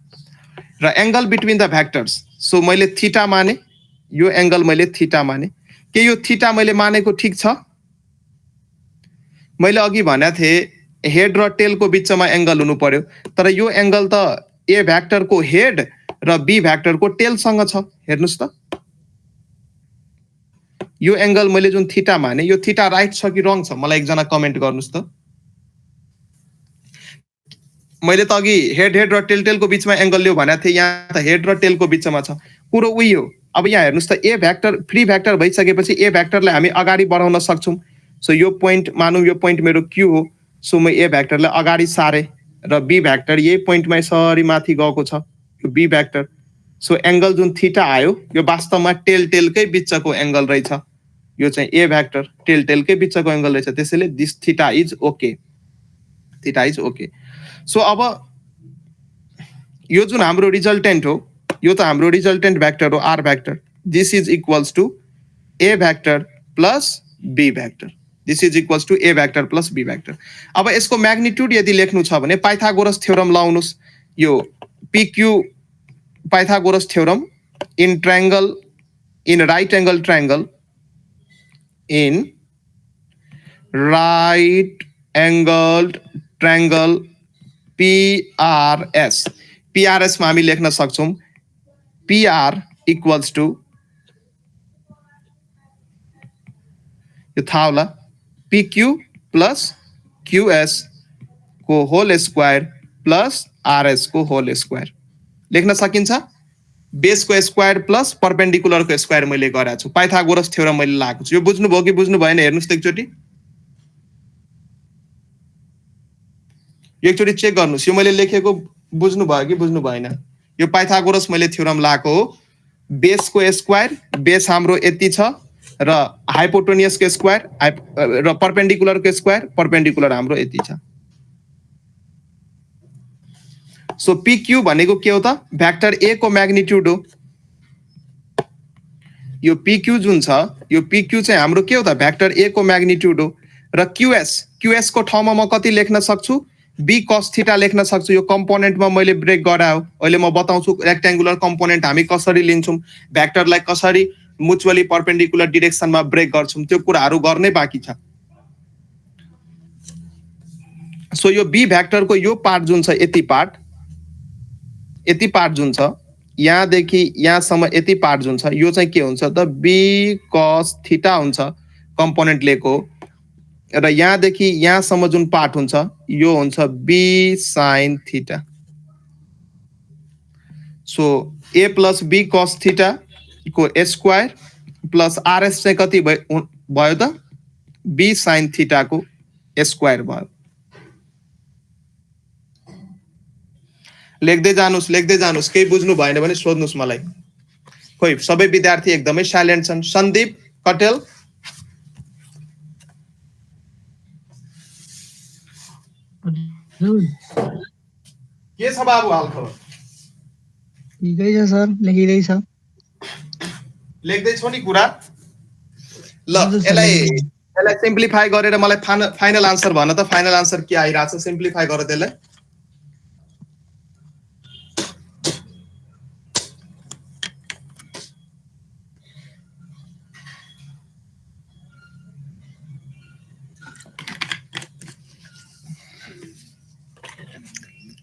र angle between the vectors so मैले थीटा माने यो एंगल मैले थीटा माने के यो थीटा मैले मानेको ठीक छ मैले अघि भने थिए हेड र टेलको बीचमा एंगल हुनु पर्यो तर यो एंगल त ए भेक्टरको हेड र बी भेक्टरको टेल सँग छ हेर्नुस् त यो एंगल मैले जुन थीटा माने यो थीटा राइट छ कि रङ छ मलाई एकजना कमेन्ट गर्नुस् त मैले त अघि हेड र टेलको बीचमा एंगल लियो भने थिए यहाँ त हेड र टेलको बीचमा छ कुरो उही हो अब यहाँ हेर्नुस् त ए भेक्टर फ्री भेक्टर भइसकेपछि ए भेक्टरलाई हामी अगाडि बढाउन सक्छौं सो यो पोइन्ट मानौं यो पोइन्ट मेरो क्यू हो सो म ए भेक्टरलाई अगाडि सारे र बी भेक्टर यही पोइन्टमा यसरी माथि गएको छ यो बी भेक्टर सो एंगल जुन थीटा आयो यो वास्तवमा टेलकै बीचको एंगल रहेछ यो चाहिँ ए भेक्टर टेलकै बीचको एंगल रहेछ त्यसैले this theta is okay so अब यो जुन हाम्रो रिजल्टेन्ट हो यो त हाम्रो रिजल्टेन्ट भेक्टर हो R vector this is equals to A vector plus B vector this is equals to A vector plus B vector अब यसको म्याग्निट्युड यदि लेख्नु छ भने पाइथागोरस थ्योरम लाउनुस् यो PQ Pythagoras theorem in triangle in right angle triangle in right angled triangle PRS मा हामी लेख्न सक्छौं PR इक्वल्स टु यो थाहा होला PQ प्लस QS को होल स्क्वायर प्लस RS को होल स्क्वायर लेख्न सकिन्छ बेसको स्क्वायर प्लस परपेन्डिकुलरको स्क्वायर मैले गरेको छु पाइथागोरस थ्योरम मैले लगाएको छु यो बुझ्नुभयो कि बुझ्नु भएन हेर्नुस् त एकचोटी एकचोटी चेक गर्नुस् यो मैले लेखेको बुझ्नु भयो कि बुझ्नु भएन यो पाइथागोरस मैले थ्योरम लगाएको हो बेसको स्क्वायर बेस हाम्रो यति छ र हाइपोटेन्युसको स्क्वायर र परपेन्डिकुलरको स्क्वायर परपेन्डिकुलर हाम्रो यति छ सो PQ भनेको के हो त भेक्टर A को म्याग्निट्युड हो यो PQ जुन छ यो PQ चाहिँ हाम्रो के हो त भेक्टर A को म्याग्निट्युड हो र QS को ठाउँमा म कति लेख्न सक्छु B cos थीटा लेख्न सक्छु यो कम्पोनेन्टमा मैले ब्रेक गरायो अहिले म बताउँछु रेक्ट्याङ्गुलर कम्पोनेन्ट हामी कसरी लिन्छौँ भेक्टरलाई कसरी म्युचुअली परपेन्डिकुलर डिरेक्सनमा ब्रेक गर्छौँ त्यो कुराहरू गर्नै बाँकी छ सो यो B भेक्टरको यो पार्ट जुन छ यति पार्ट जुन छ यहाँदेखि यहाँसम्म यति पार्ट जुन छ यो चाहिँ के हुन्छ त B cos थीटा हुन्छ कम्पोनेन्ट लिएको र यहाँदेखि यहाँसम्म जुन पार्ट हुन्छ यो हुन्छ B sin theta so A plus B cos theta को स्क्वायर प्लस RS चाहिँ कति भयो त B sin थीटा को स्क्वायर भयो लेख्दै जानुस् केही बुझ्नु भएन भने सोध्नुस् मलाई खोइ सबै विद्यार्थी एकदमै साइलेन्ट छन् सन्दीप कटेल के छ बाबु हाल खबर ठिकै छ सर लेखिँदैछ लेख्दै छौ नि कुरा ल यसलाई सिम्प्लिफाई गरेर मलाई फाइनल आन्सर भन त फाइनल आन्सर के आइराछ सिम्प्लिफाई गर त्यसलाई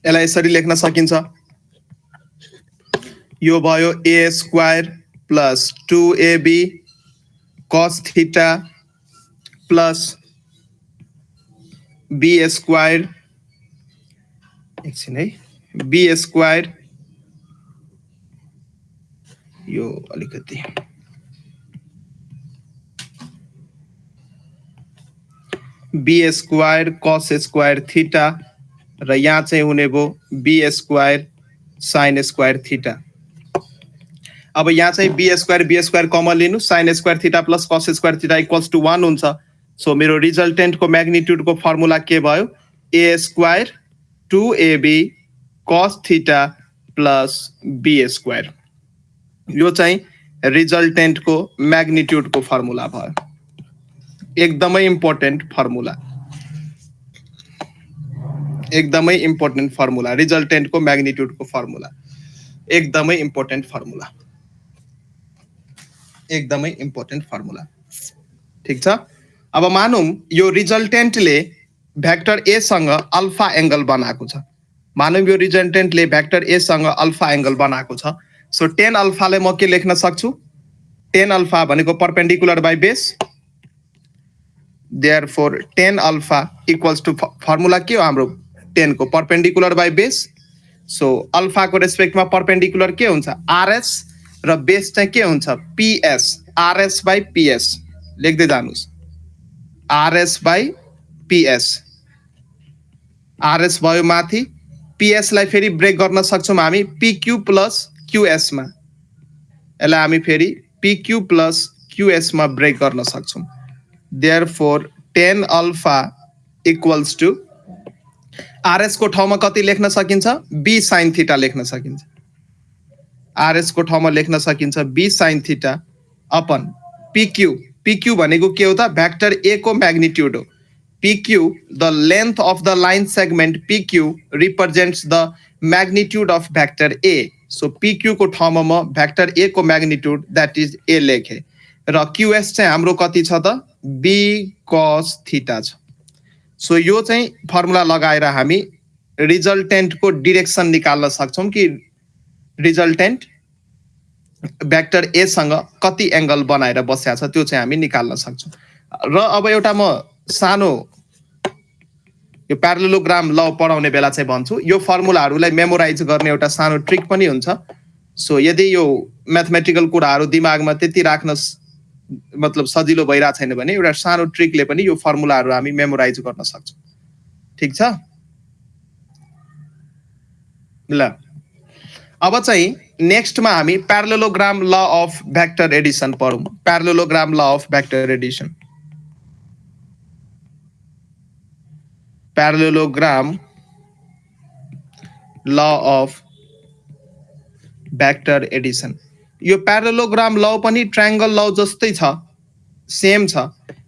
यसलाई यसरी लेख्न सकिन्छ यो भयो A square plus 2AB cos theta plus B square एकछिन है B स्क्वायर यो अलिकति B square cos square theta र यहाँ चाहिँ हुने भयो B square sin square theta अब यहाँ चाहिँ B स्क्वायर कमन लिनु sin square theta plus cos square theta equals to 1 हुन्छ सो मेरो रिजल्टेन्टको म्याग्निट्युडको फर्मुला के भयो A square 2AB cos theta plus B square यो चाहिँ रिजल्टेन्टको म्याग्निट्युडको फर्मुला भयो एकदमै इम्पोर्टेन्ट फर्मुला रिजल्टेन्टको म्याग्निट्युडको फर्मुला एकदमै इम्पोर्टेन्ट फर्मुला ठीक छ अब मानौँ यो रिजल्टेन्टले भेक्टर A सँग अल्फा एंगल बनाएको छ मानौँ यो रिजल्टेन्टले भेक्टर A सँग अल्फा एंगल बनाएको छ सो tan अल्फालाई म के लेख्न सक्छु tan अल्फा भनेको perpendicular by base therefore tan alpha equals to formula के हो हाम्रो tan को perpendicular by base so alpha को रेस्पेक्टमा परपेन्डिकुलर के हुन्छ RS र बेस चाहिँ के हुन्छ PS RS बाइ PS लेख्दै जानुस् RS बाइ PS RS भयो माथि PS लाई फेरि ब्रेक गर्न सक्छौं हामी PQ प्लस QS मा यसलाई हामी फेरि PQ प्लस QS मा ब्रेक गर्न सक्छौं therefore tan alpha equals to RS को ठाउँमा कति लेख्न सकिन्छ B sin थीटा लेख्न सकिन्छ RS को ठाउँमा लेख्न सकिन्छ B sin theta upon PQ भनेको के हो त भेक्टर A को म्याग्निट्युड हो PQ the length of the line segment PQ represents the magnitude of vector A so PQ को ठाउँमा म भेक्टर A को म्याग्निट्युड that is A लेखे र QS चाहिँ हाम्रो कति छ त B cos थीटा छ सो यो चाहिँ फर्मुला लगाएर हामी रिजल्टेन्टको डिरेक्सन निकाल्न सक्छौं कि रिजल्टेन्ट भेक्टर A सँग कति एंगल बनाएर बसेको छ त्यो चाहिँ हामी निकाल्न सक्छौं र अब एउटा म सानो यो प्यारालेलोग्राम ल पढाउने बेला चाहिँ भन्छु यो फर्मुलाहरूलाई मेमोराइज गर्ने एउटा सानो ट्रिक पनि हुन्छ सो यदि यो म्याथमेटिकल कुराहरू दिमागमा त्यति राख्न मतलब सजिलो भइरा छैन भने एउटा सानो ट्रिकले पनि यो फर्मुलाहरू हामी मेमोराइज गर्न सक्छौं ठीक छ ल अब चाहिँ नेक्स्ट मा हामी parallelogram law of vector addition पढौं parallelogram law of vector addition parallelogram law of vector addition यो प्यारालोग्राम लौ पनि ट्रायंगल लौ जस्तै छ, सेम छ।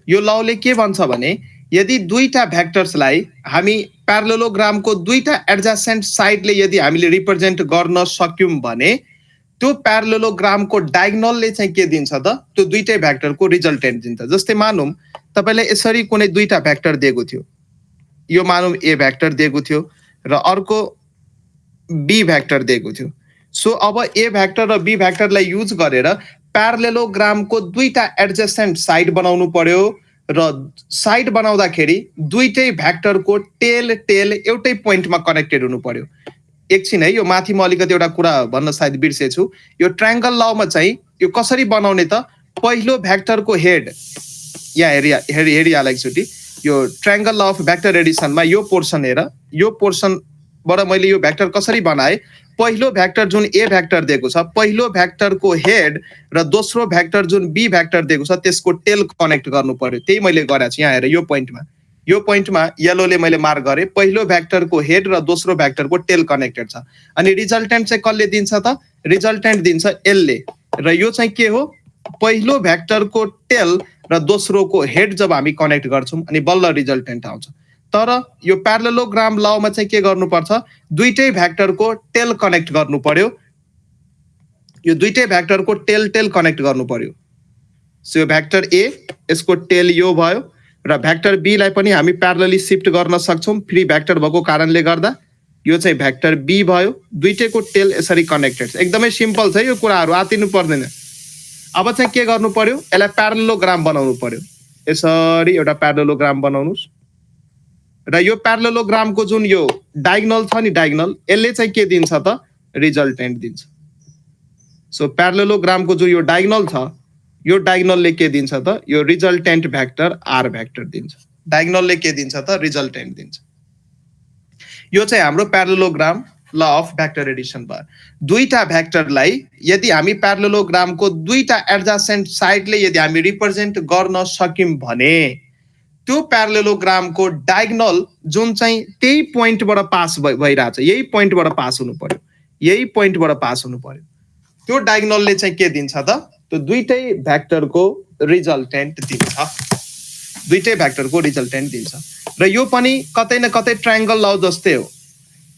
यो लौले के भन्छ भने यदि दुईटा भेक्टर्सलाई हामी प्यारालोग्रामको दुईटा एडजेसेन्ट साइडले यदि हामीले रिप्रेजेन्ट गर्न सक्यौं भने त्यो प्यारालोग्रामको डायगोनलले चाहिँ के दिन्छ त, त्यो दुईटै भेक्टरको रिजल्टेन्ट दिन्छ। जस्तै मानौं तपाईलाई यसरी कुनै दुईटा भेक्टर दिएको थियो, यो मानौं ए भेक्टर दिएको थियो र अर्को बी भेक्टर दिएको थियो। सो अब ए भेक्टर र बी भेक्टरलाई युज गरेर प्यारालेलोग्रामको दुईटा एडजेसेन्ट साइड बनाउनु पर्यो र साइड बनाउँदाखेरि दुईटै भेक्टरको टेल टेल एउटै पोइन्टमा कनेक्टेड हुनु पर्यो। एकछिन है, यो माथि म अलिकति एउटा कुरा भन्न सायद बिर्सेछु। यो ट्रायंगल लमा चाहिँ यो कसरी बनाउने त, पहिलो भेक्टरको हेड यहाँ हेरिहाल एकचोटि। यो ट्रायंगल ल अफ भेक्टर एडिसनमा यो पोर्सन हेर, यो पोर्सनबाट मैले यो भेक्टर कसरी बनाए। पहिलो भेक्टर जुन ए भेक्टर दिएको छ, पहिलो भेक्टरको हेड र दोस्रो भेक्टर जुन बी भेक्टर दिएको छ त्यसको टेल कनेक्ट गर्नु पर्यो। त्यही मैले गरेको छु। यहाँ हेर, यो पोइन्टमा येलोले मैले मार्क गरे, पहिलो भेक्टरको हेड र दोस्रो भेक्टरको टेल कनेक्टेड छ। अनि रिजल्टेन्ट चाहिँ कसले दिन्छ त, रिजल्टेन्ट दिन्छ एलले। र यो चाहिँ के हो, पहिलो भेक्टरको टेल र दोस्रोको हेड जब हामी कनेक्ट गर्छौं अनि बल्ल रिजल्टेन्ट आउँछ। तर यो प्यारालेलोग्राम लमा चाहिँ के गर्नुपर्छ, दुईटै भेक्टरको टेल कनेक्ट गर्नु पर्यो। यो दुईटै भेक्टरको टेल टेल कनेक्ट गर्नु पर्यो। सो यो भेक्टर ए, यसको टेल यो भयो र भेक्टर बी लाई पनि हामी प्यारलली शिफ्ट गर्न सक्छौं फ्री भेक्टर भएको कारणले गर्दा। यो चाहिँ भेक्टर बी भयो, दुईटैको टेल यसरी कनेक्टेड छ। एकदमै सिम्पल छ यो कुराहरु, आतिनु पर्दैन। अब चाहिँ के गर्नु पर्यो, यसलाई प्यारालेलोग्राम बनाउनु पर्यो। यसरी एउटा प्यारालेलोग्राम बनाउनुस् र यो प्यारालेलोग्रामको जुन यो डायगोनल छ नि, डायगोनल, यसले चाहिँ के दिन्छ त, रिजल्टेन्ट दिन्छ। सो प्यारालेलोग्रामको जो यो डायगोनल छ, यो डायगोनलले के दिन्छ त, यो रिजल्टेन्ट भेक्टर आर भेक्टर दिन्छ। डायगोनलले के दिन्छ त, रिजल्टेन्ट दिन्छ। यो चाहिँ हाम्रो प्यारालेलोग्राम ल अफ भेक्टर एडिसन भयो। दुईटा भेक्टरलाई यदि हामी प्यारालेलोग्रामको दुईटा एडजेसेन्ट साइडले यदि हामी रिप्रेजेन्ट गर्न सक्यौं भने त्यो प्यारालेलोग्रामको डायगोनल जुन चाहिँ त्यही पोइन्टबाट पास भइरहेछ, यही पोइन्टबाट पास हुनु पर्यो, यही पोइन्टबाट पास हुनु पर्यो। त्यो डायगोनलले चाहिँ के दिन्छ त, त्यो दुईटै भेक्टरको रिजल्टेन्ट दिन्छ, दुईटै भेक्टरको रिजल्टेन्ट दिन्छ। र यो पनि कतै न कतै ट्रायंगल लौ जस्तै हो।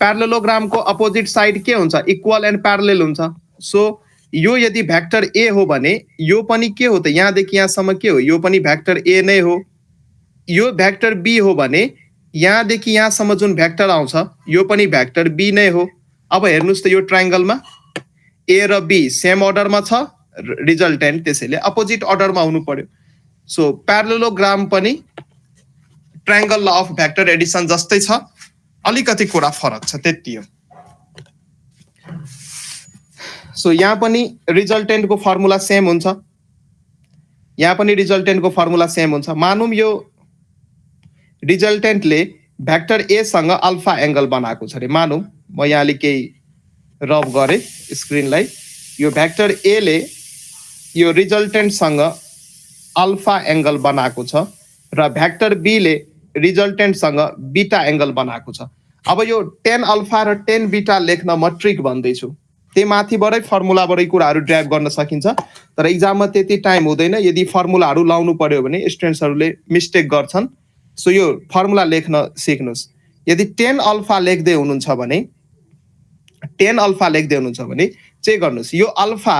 प्यारालेलोग्रामको अपोजिट साइड के हुन्छ, इक्वल एन्ड प्यारलेल हुन्छ। सो यो यदि भेक्टर ए हो भने यो पनि के हो त, यहाँदेखि यहाँसम्म के हो, यो पनि भेक्टर ए नै हो। यो भेक्टर बी हो भने यहाँदेखि यहाँसम्म जुन भेक्टर आउँछ यो पनि भेक्टर बी नै हो। अब हेर्नुस् त, यो ट्रायंगलमा ए र बी सेम अर्डरमा छ, रिजल्टेन्ट त्यसैले अपोजिट अर्डरमा हुनु पर्यो। सो प्यारालेलोग्राम पनि triangle law of vector Edison जस्तै छ, अलिकति कुरा फरक छ, त्यति हो। सो यहाँ पनि रिजल्टेन्टको फर्मुला सेम हुन्छ, यहाँ पनि रिजल्टेन्टको फर्मुला सेम हुन्छ। मानौं यो रिजल्टेन्टले भेक्टर ए सँग अल्फा एंगल बनाएको छ रे। मानौं म यहाँले केही रब गरे स्क्रिनलाई। यो भेक्टर ए ले यो रिजल्टेन्टसँग अल्फा एंगल बनाएको छ र भेक्टर बी ले रिजल्टेन्टसँग बीटा एंगल बनाएको छ। अब यो 10 अल्फा र 10 बीटा लेख्न म ट्रिक भन्दैछु। त्यही माथिबाटै फर्मुलाबाटै कुराहरु ड्राइभ गर्न सकिन्छ, तर एक्जाममा त्यति टाइम हुँदैन। यदि फर्मुलाहरु लाउनु पर्यो भने स्टुडेन्ट्सहरुले मिस्टेक गर्छन्। सो यो फर्मुला लेख्न सिक्नुस्। यदि 10 अल्फा लेख्दै हुनुहुन्छ भने 10 अल्फा लेख्दै हुनुहुन्छ भने चाहिँ गर्नुस्, यो अल्फा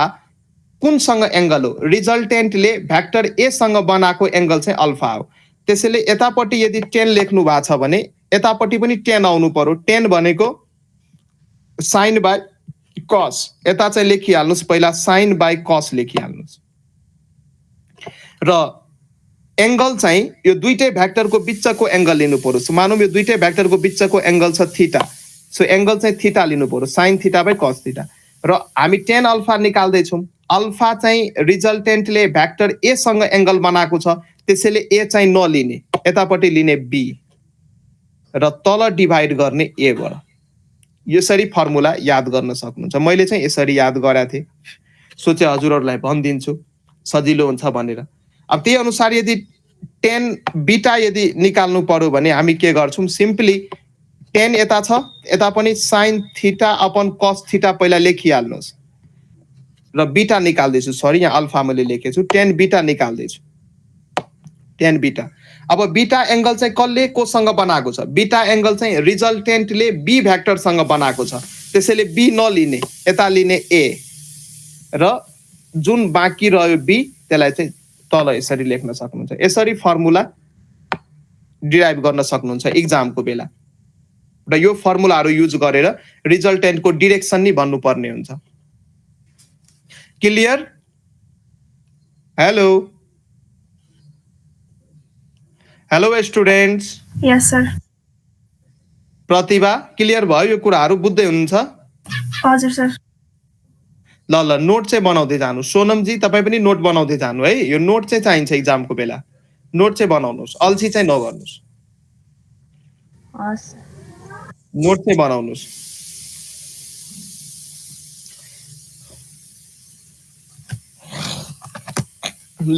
कुनसँग एंगल हो, रिजल्टेन्टले भेक्टर ए सँग बनाएको एंगल चाहिँ अल्फा हो। त्यसैले यतापट्टि यदि 10 लेख्नु भएको छ भने यतापट्टि पनि 10 आउनु पर्यो। 10 भनेको साइन बाइ कस, यता चाहिँ लेखिहाल्नुस्, पहिला साइन बाइ कस लेखिहाल्नुस्। र एंगल चाहिँ यो दुईटै भेक्टरको बीचको एंगल लिनु पर्यो। सो मानौं यो दुईटै भेक्टरको बीचको एंगल छ थीटा। सो एंगल चाहिँ थीटा लिनु पर्यो, sine theta by cos theta. र हामी 10 अल्फा निकाल्दै छौं। अल्फा चाहिँ रिजल्टेन्टले भेक्टर ए सँग एंगल बनाएको छ, त्यसैले ए चाहिँ नलिने, यतापट्टि लिने बी र तल डिभाइड गर्ने ए बाट। यसरी फर्मुला याद गर्न सक्नुहुन्छ। मैले चाहिँ यसरी याद गरेको थिएँ, सोचे हजुरहरुलाई भनिदिन्छु सजिलो हुन्छ भनेर। अब त्यही अनुसार यदि 10 बीटा यदि निकाल्नु पर्यो भने हामी के गर्छौं, सिम्पली 10 यता छ, यता पनि sine theta upon cos theta पहिला लेखिहाल्नुस् र बीटा निकाल्दैछु सरी यहाँ अल्फा मैले लेखेछु tan बीटा निकाल्दैछु tan बीटा अब बीटा एंगल चाहिँ कसले कोसँग बनाएको छ बीटा एंगल चाहिँ रिजल्टेन्टले बी भेक्टरसँग बनाएको छ त्यसैले बी नलिने यता लिने ए र जुन बाँकी रह्यो बी त्यसलाई चाहिँ तल यसरी लेख्न सक्नुहुन्छ यसरी फर्मुला डिराइभ गर्न सक्नुहुन्छ एक्जामको बेला र यो फर्मुलाहरु युज गरेर रिजल्टेन्टको डाइरेक्सन नि भन्नुपर्ने हुन्छ clear hello hello students Yes, sir. प्रतिभा क्लियर भयो यो कुराहरु बुझ्दै हुनुहुन्छ हजुर सर ल ल नोट चाहिँ बनाउँदै जानु सोनम जी तपाई पनि नोट बनाउँदै जानु है यो नोट चाहिँ चाहिन्छ एक्जामको बेला नोट चाहिँ बनाउनुस् अल्छी चाहिँ नगर्नुस् हस् नोट चाहिँ बनाउनुस्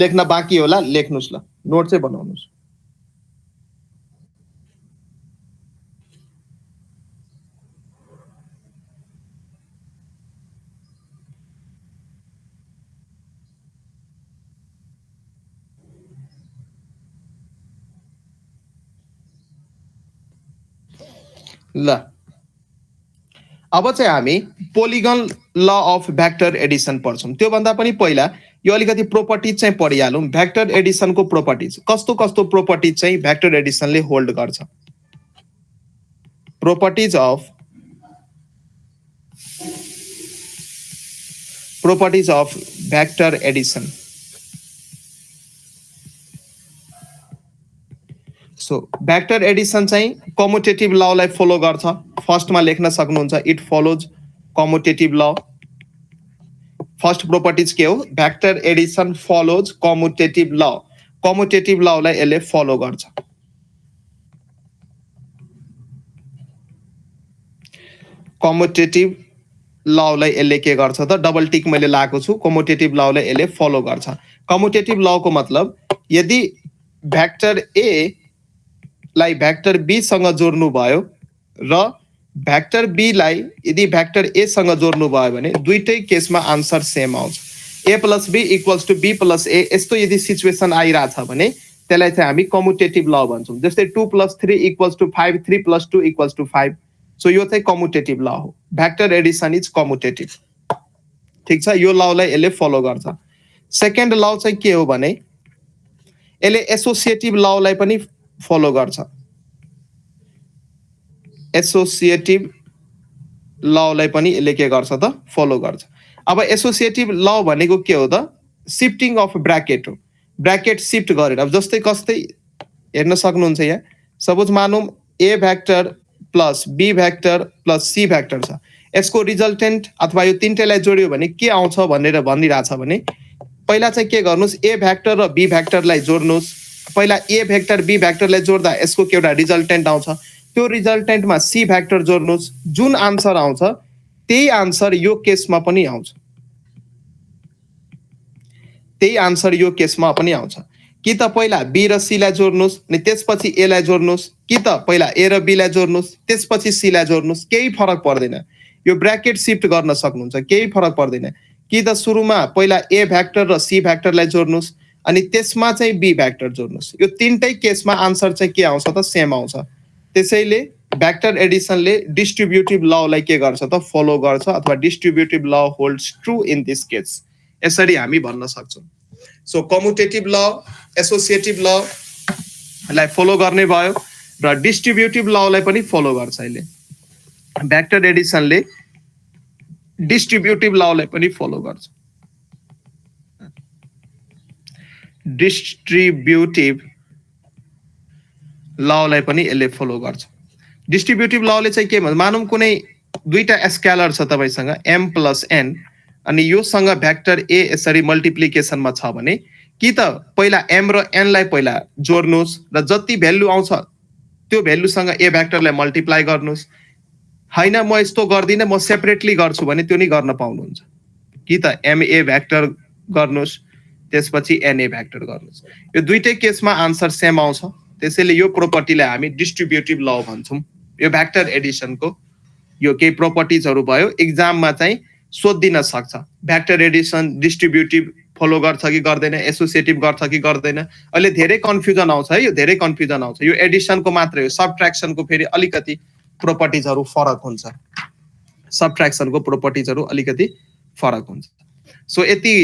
लेख्न बाँकी होला लेख्नुस् ल नोट चाहिँ बनाउनुस् ल अब चाहिँ हामी polygon law of vector Edison पढ्छौं त्यो भन्दा पनि पहिला यो अलिकति प्रोपर्टिज चाहिँ पढिहालौं भेक्टर एडिसनको प्रोपर्टिज कस्तो कस्तो प्रोपर्टिज चाहिँ भेक्टर एडिसनले होल्ड गर्छ properties of vector Edison so vector Edison चाहिँ कम्युटेटिभ ललाई फलो गर्छ फर्स्टमा लेख्न सक्नुहुन्छ इट फलोज कम्युटेटिभ ल फर्स्ट प्रोपर्टिज के हो भेक्टर एडिसन फलोज कम्युटेटिभ ललाई यसले फलो गर्छ कम्युटेटिभ ललाई यसले के गर्छ त डबल टिक मैले लगाएको छु कम्युटेटिभ ललाई यसले फलो गर्छ कम्युटेटिभ लको मतलब यदि भेक्टर ए लाई भेक्टर बी सँग जोड्नु भयो र भेक्टर बी लाई यदि भेक्टर ए सँग जोड्नु भयो भने दुईटै केसमा आन्सर सेम आउँछ a + b = b + a यस्तो यदि सिचुएसन आइराछ भने त्यसलाई चाहिँ हामी कम्युटेटिभ ल भन्छौं जस्तै 2 + 3 = 5 3 + 2 = 5 सो यो चाहिँ कम्युटेटिभ ल हो भेक्टर एडिसन इज कम्युटेटिभ ठीक छ यो ललाई यसले फलो गर्छ सेकेन्ड ल चाहिँ के हो भने यसले एसोसिएटिभ ललाई पनि फलो गर्छ एसोसिएटिभ ललाई पनि यसले के गर्छ त फलो गर्छ अब एसोसिएटिभ ल भनेको के हो त शिफ्टिङ अफ ब्र्याकेट हो ब्र्याकेट शिफ्ट गरेर अब जस्तै कस्तै हेर्न सक्नुहुन्छ यहाँ सपोज मानौं A vector plus B vector plus C vector छ यसको रिजल्टेन्ट अथवा यो तीनटैलाई जोड्यो भने के आउँछ भनेर भनिराछ भने पहिला चाहिँ के गर्नुस् ए भेक्टर र बी भेक्टरलाई जोड्नुस् पहिला ए भेक्टर बी भेक्टरलाई जोड्दा यसको के एउटा रिजल्टेन्ट आउँछ त्यो रिजल्टेन्टमा सी भेक्टर जोड्नुस् जुन आन्सर आउँछ त्यही आन्सर यो केसमा पनि आउँछ त्यही आन्सर यो केसमा पनि आउँछ कि त पहिला बी र सी लाई जोड्नुस् अनि त्यसपछि ए लाई जोड्नुस् कि त पहिला ए र बी लाई जोड्नुस् त्यसपछि सी लाई जोड्नुस् केही फरक पर्दैन यो ब्र्याकेट शिफ्ट गर्न सक्नुहुन्छ केही फरक पर्दैन कि त सुरुमा पहिला ए भेक्टर र सी भेक्टरलाई जोड्नुस् अनि त्यसमा चाहिँ बी भेक्टर जोड्नुस् यो तीनटै केसमा आन्सर चाहिँ के आउँछ त सेम आउँछ त्यसैले भेक्टर एडिसनले डिस्ट्रिब्युटिभ ललाई के गर्छ त फलो गर्छ अथवा डिस्ट्रिब्युटिभ ल holds true in this case यसरी हामी भन्न सक्छौं सो कम्युटेटिभ ल एसोसिएटिभ ल लाई फलो गर्ने भयो र डिस्ट्रिब्युटिभ ललाई पनि फलो गर्छ अहिले भेक्टर एडिसनले डिस्ट्रिब्युटिभ ललाई पनि फलो गर्छ डिस्ट्रिब्युटिभ ललाई पनि यसले फलो गर्छ डिस्ट्रिब्युटिभ लले चाहिँ के भन्छ मानौं कुनै दुईटा स्केलर छ तपाईसँग m + n अनि योसँग भेक्टर a यसरी मल्टिप्लिकेसनमा छ भने कि त पहिला m र n लाई पहिला जोड्नुस् र जति भ्यालु आउँछ त्यो भ्यालुसँग a भेक्टरलाई मल्टिप्लाई गर्नुस् हैन म यस्तो गर्दिन म सेपरेटली गर्छु भने त्यो नि गर्न पाउनुहुन्छ कि त ma भेक्टर गर्नुस् त्यसपछि na भेक्टर गर्नुस् यो दुईटै केसमा आन्सर सेम आउँछ त्यसैले यो प्रोपर्टीलाई हामी डिस्ट्रिब्युटिभ ल भन्छौं यो भेक्टर एडिसनको यो केही प्रोपर्टिजहरु भयो एक्जाममा चाहिँ सोधिदिन सक्छ भेक्टर एडिसन डिस्ट्रिब्युटिभ फलो गर्छ कि गर्दैन एसोसिएटिभ गर्छ कि गर्दैन अहिले धेरै कन्फ्युजन आउँछ है यो धेरै कन्फ्युजन आउँछ यो एडिसनको मात्रै हो सबट्र्याक्सनको फेरि अलिकति प्रोपर्टिजहरू फरक हुन्छ सबट्र्याक्सनको प्रोपर्टिजहरू अलिकति फरक हुन्छ सो यति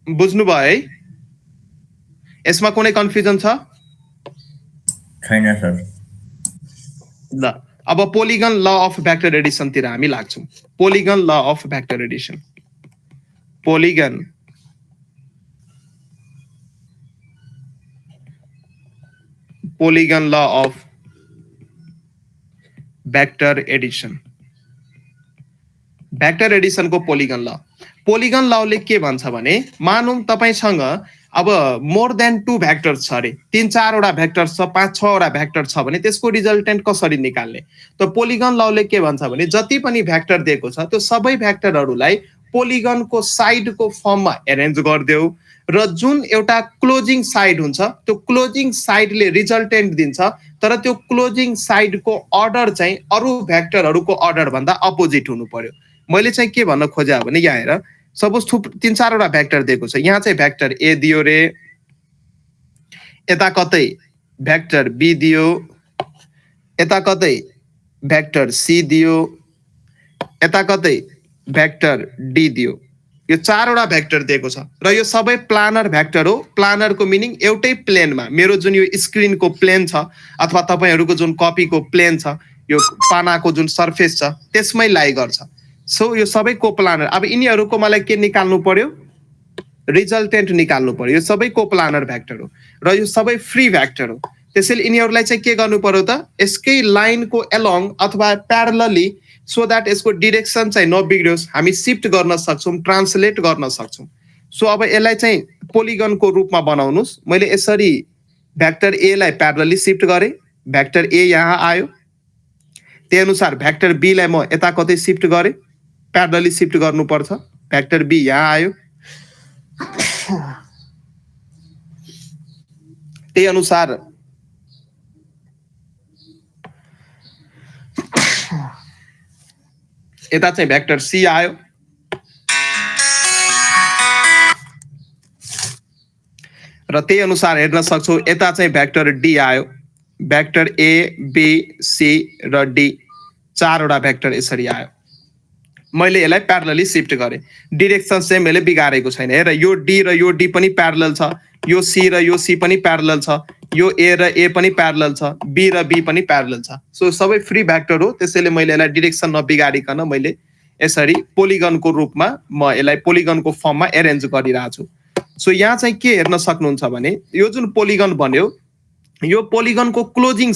बुझ्नुभयो है यसमा कुनै कन्फ्युजन छ छैन सर ल अब polygon law of vector addition तिर हामी लाग्छौं polygon law of vector addition polygon law of vector addition vector एडिसनको पोलिगन लले के भन्छ भने मानौं तपाईसँग अब मोर देन 2 भेक्टर्स छ अरे 3-4 वटा भेक्टर्स छ 5-6 वटा भेक्टर छ भने त्यसको रिजल्टेन्ट कसरी निकाल्ने त पोलिगन लले के भन्छ भने जति पनि भेक्टर दिएको छ त्यो सबै भेक्टरहरूलाई पोलिगनको साइडको फर्ममा एरेन्ज गर्देऊ र जुन एउटा क्लोजिङ साइड हुन्छ त्यो क्लोजिङ साइडले रिजल्टेन्ट दिन्छ तर त्यो क्लोजिङ साइडको अर्डर चाहिँ अरु भेक्टरहरूको अर्डर भन्दा अपोजिट हुनु पर्यो मैले चाहिँ के भन्न खोजे भने यहाँ हेर सपोज 3-4 वटा भेक्टर दिएको छ यहाँ चाहिँ भेक्टर ए दियो रे यता कतै भेक्टर बी दियो यता कतै भेक्टर सी दियो यता कतै भेक्टर डी दियो यो 4 वटा भेक्टर दिएको छ र यो सबै प्लानर भेक्टर हो प्लानरको मिनिङ एउटै प्लेनमा मेरो जुन यो स्क्रिनको प्लेन छ अथवा तपाईहरुको जुन कपीको प्लेन छ यो पानाको जुन सर्फेस छ त्यसमै लाई गर्छ सो यो सबै कोप्लानर अब यिनीहरुको मलाई के निकाल्नु पर्यो रिजल्टेन्ट निकाल्नु पर्यो यो सबै कोप्लानर भेक्टर हो र यो सबै फ्री भेक्टर हो त्यसैले यिनीहरुलाई चाहिँ के गर्नु पर्यो त यसकै लाइनको एलोङ अथवा प्यारलली सो दैट यसको डाइरेक्सन चाहिँ नबिग्रियोस् हामी शिफ्ट गर्न सक्छौं ट्रान्सलेट गर्न सक्छौं सो अब यसलाई चाहिँ पोलिगनको रूपमा बनाउनुस् मैले यसरी भेक्टर ए लाई प्यारलली शिफ्ट गरे भेक्टर ए यहाँ आयो त्यही अनुसार भेक्टर बी लाई म यता कतै शिफ्ट गरे प्यारलली शिफ्ट गर्नु पर्छ भेक्टर बी यहाँ आयो त्यही अनुसार यता चाहिँ भेक्टर सी आयो र त्यही अनुसार हेर्न सक्छौ यता चाहिँ भेक्टर डी आयो भेक्टर ए बी सी र डी 4 वटा भेक्टर यसरी आयो मैले यसलाई प्यारलली शिफ्ट गरे डाइरेक्सन चाहिँ मैले बिगारेको छैन हेर यो डी र यो डी पनि प्यारलल छ यो सी र यो सी पनि प्यारलल छ यो ए र ए पनि प्यारलल छ बी र बी पनि प्यारलल छ सो सबै फ्री भेक्टर हो त्यसैले मैले यसलाई डाइरेक्सन नबिगारिकन मैले यसरी पोलिगनको रूपमा म यसलाई पोलिगनको फर्ममा एरेन्ज गरिराछु सो यहाँ चाहिँ के हेर्न सक्नुहुन्छ भने यो जुन पोलिगन बन्यो यो पोलिगनको क्लोजिङ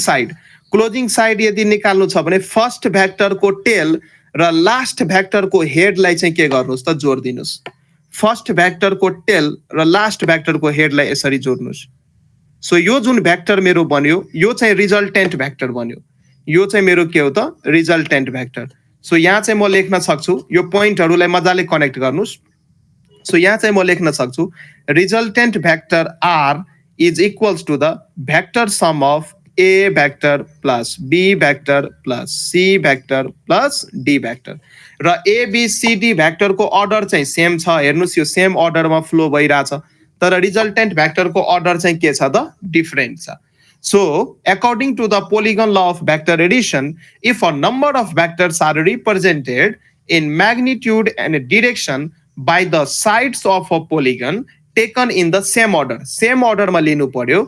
साइड यदि निकाल्नु छ भने फर्स्ट भेक्टरको टेल र लास्ट भेक्टरको हेडलाई चाहिँ के गर्नुस् त जोड्दिनुस् फर्स्ट भेक्टरको टेल र लास्ट भेक्टरको हेडलाई यसरी जोड्नुस् सो यो जुन भेक्टर मेरो बन्यो यो चाहिँ रिजल्टेन्ट भेक्टर बन्यो यो चाहिँ मेरो के हो त रिजल्टेन्ट भेक्टर सो यहाँ चाहिँ म लेख्न सक्छु यो पोइन्टहरुलाई मजाले कनेक्ट गर्नुस् सो यहाँ चाहिँ म लेख्न सक्छु resultant vector R is equals to the vector sum of A vector plus B vector plus C vector plus D vector र A B C D vector को अर्डर चाहिँ सेम छ हेर्नुस् यो सेम अर्डरमा फ्लो भइराछ तर रिजल्टेन्ट भेक्टर को order चाहिँ के छ त डिफरेन्ट छ so according to the polygon law of vector addition if a number of vectors are represented in magnitude and direction by the sides of a polygon taken in the same अर्डरमा लिनु पर्यो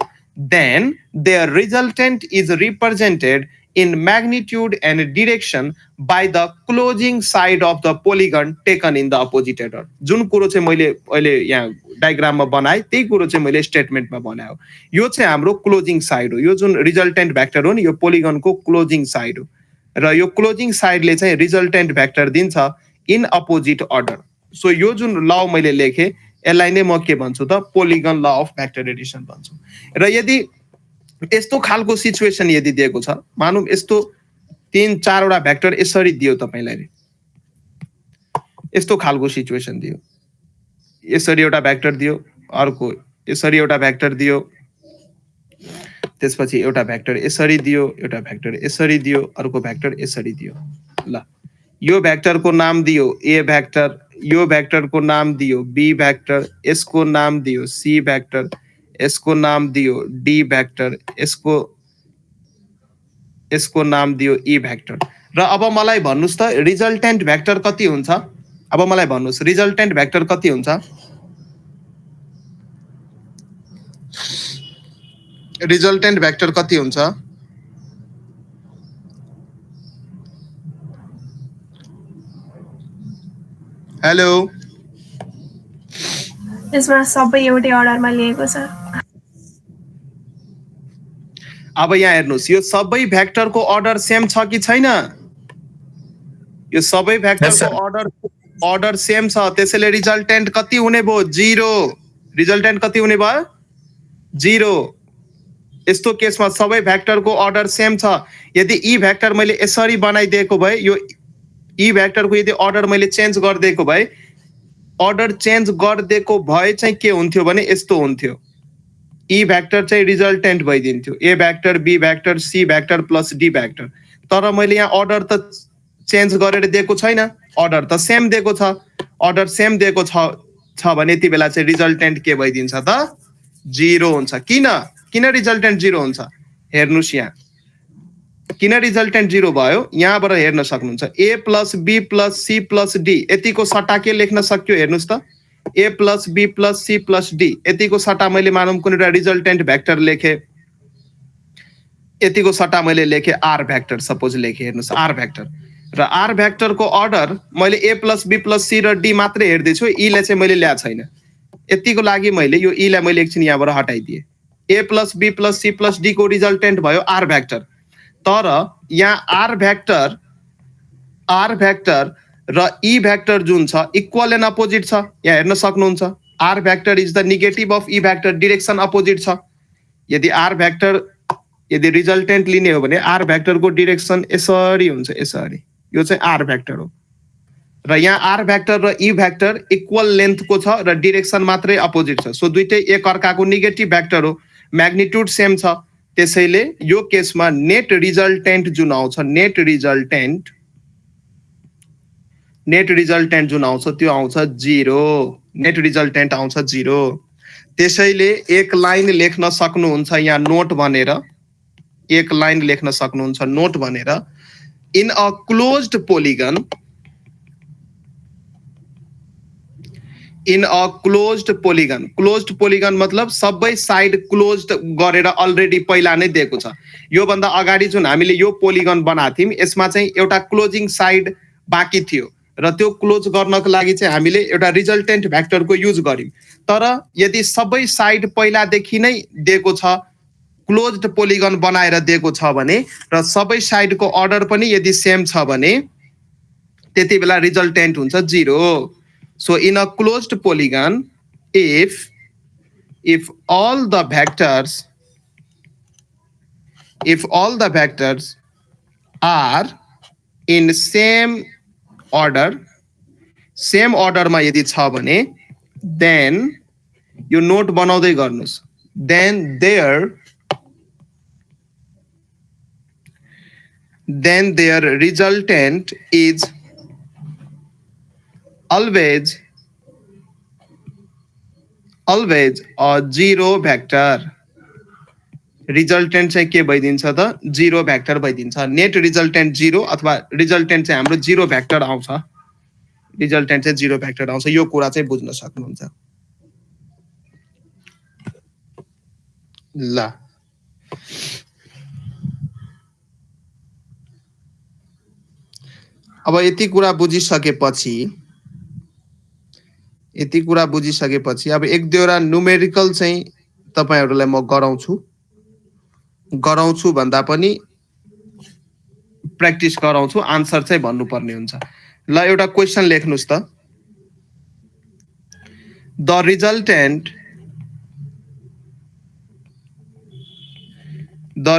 then their resultant is represented in magnitude and direction by the closing side of the polygon taken in the opposite order जुन कुरो चाहिँ मैले अहिले यहाँ डायग्राममा बनाए त्यही कुरो चाहिँ मैले स्टेटमेन्टमा बनायो यो चाहिँ हाम्रो क्लोजिङ साइड हो यो जुन रिजल्टेन्ट भेक्टर हो नि यो पोलिगनको क्लोजिङ साइड हो र यो क्लोजिङ साइडले चाहिँ रिजल्टेन्ट भेक्टर दिन्छ इन अपोजिट अर्डर सो यो जुन ल मैले लेखे यसलाई नै म के भन्छु त polygon law of vector Edison भन्छु र यदि यस्तो खालको सिचुएसन यदि दिएको छ मानौं यस्तो 3-4 वटा भेक्टर यसरी दियो तपाईलाई यस्तो खालको सिचुएसन दियो यसरी एउटा भेक्टर दियो अर्को यसरी एउटा भेक्टर दियो त्यसपछि एउटा भेक्टर यसरी दियो एउटा भेक्टर यसरी दियो अर्को भेक्टर यसरी दियो ल यो भेक्टरको नाम दियो ए भेक्टर, यो भेक्टरको नाम दियो बी भेक्टर, यसको नाम दियो सी भेक्टर, यसको नाम दियो डी भेक्टर, यसको नाम दियो ई भेक्टर। र अब मलाई भन्नुस् त रिजल्टेन्ट भेक्टर कति हुन्छ? अब मलाई भन्नुस् रिजल्टेन्ट भेक्टर कति हुन्छ? रिजल्टेन्ट भेक्टर कति हुन्छ? हेलो, यसमा सबै एउटै अर्डरमा लिएको छ। अब यहाँ हेर्नुस् यो सबै भेक्टरको अर्डर सेम छ कि छैन? यो सबै भेक्टरको अर्डर सेम छ, त्यसैले रिजल्टेन्ट कति हुने भयो? 0। रिजल्टेन्ट कति हुने भयो? 0। यस्तो केसमा सबै भेक्टरको अर्डर सेम छ। यदि ई भेक्टर मैले यसरी बनाइदिएको भए, यो ई भेक्टरको यदि अर्डर मैले चेन्ज गरिदिएको भए, अर्डर चेन्ज गरिदिएको भए चाहिँ के हुन्थ्यो भने यस्तो हुन्थ्यो। ई भेक्टर चाहिँ रिजल्टेन्ट भइदिन्थ्यो, A vector, B vector, C vector plus D vector. तर मैले यहाँ अर्डर त चेन्ज गरेर दिएको छैन, अर्डर त सेम दिएको छ। अर्डर सेम दिएको छ भने यति बेला चाहिँ रिजल्टेन्ट के भइदिन्छ त? 0 हुन्छ। किन रिजल्टेन्ट 0 हुन्छ? हेर्नुस् यहाँ किन रिजल्टेन्ट 0 भयो? यहाँबाट हेर्न सक्नुहुन्छ A plus B plus C plus D यतिको सट्टा के लेख्न सक्यो? हेर्नुस् त, A plus B plus C plus D यतिको सट्टा मैले मानौँ कुनै एउटा रिजल्टेन्ट भेक्टर लेखेँ, यतिको सट्टा मैले लेखेँ आर भेक्टर, सपोज लेखेँ। हेर्नुस् आर भेक्टर, र आर भेक्टरको अर्डर मैले ए प्लस बी प्लस सी र डी मात्रै हेर्दैछु, ईलाई चाहिँ मैले ल्याएको छैन। यतिको लागि मैले यो ईलाई मैले एकछिन यहाँबाट हटाइदिएँ। A plus B plus C plus D को रिजल्टेन्ट भयो आर भेक्टर। तर यहाँ आर भेक्टर र ई भेक्टर जुन छ इक्वल एन्ड अपोजिट छ। यहाँ हेर्न सक्नुहुन्छ R vector is the negative of E vector, direction opposite छ। यदि आर भेक्टर यदि रिजल्टेन्ट लिने हो भने आर भेक्टरको डिरेक्सन यसरी हुन्छ, यसरी। यो चाहिँ आर भेक्टर हो। र यहाँ आर भेक्टर र ई भेक्टर इक्वल लेन्थको छ र डिरेक्सन मात्रै अपोजिट छ। सो दुइटै एक अर्काको नेगेटिभ भेक्टर हो, म्याग्निट्युड सेम छ। त्यसैले यो केसमा नेट रिजल्टेन्ट जुन आउँछ, नेट रिजल्टेन्ट जुन आउँछ त्यो आउँछ 0। नेट रिजल्टेन्ट आउँछ 0। त्यसैले एक लाइन लेख्न सक्नुहुन्छ यहाँ नोट भनेर, एक लाइन लेख्न सक्नुहुन्छ नोट भनेर। In a closed polygon, in a closed polygon मतलब सबै साइड क्लोज्ड गरेर अलरेडी पहिला नै दिएको छ। यो भन्दा अगाडि जुन हामीले यो पोलिगन बनाएको थियौँ यसमा चाहिँ एउटा क्लोजिङ साइड बाँकी थियो र त्यो क्लोज गर्नको लागि चाहिँ हामीले एउटा रिजल्टेन्ट भेक्टरको युज गर्यौँ। तर यदि सबै साइड पहिलादेखि नै दिएको छ, क्लोज्ड पोलिगन बनाएर दिएको छ भने र सबै साइडको अर्डर पनि यदि सेम छ भने त्यति बेला रिजल्टेन्ट हुन्छ 0। So in a closed polygon, if all the vectors are in same order मा यदि छ भने then यो नोट बनाउँदै गर्नुस्, then their resultant is always a 0 vector. Resultant चाहिँ के भइदिन्छ त? 0 भेक्टर भइदिन्छ। नेट रिजल्टेन्ट 0 अथवा रिजल्टेन्ट चाहिँ हाम्रो 0 भेक्टर आउँछ। रिजल्टेन्ट चाहिँ 0 भेक्टर आउँछ। यो कुरा चाहिँ बुझ्न सक्नुहुन्छ। ल अब यति कुरा बुझिसकेपछि अब एक दुईवटा न्युमेरिकल चाहिँ तपाईहरुलाई म गराउँछु भन्दा पनि प्र्याक्टिस गराउँछु, आन्सर चाहिँ भन्नुपर्ने हुन्छ। ल एउटा क्वेशन लेख्नुस् त। The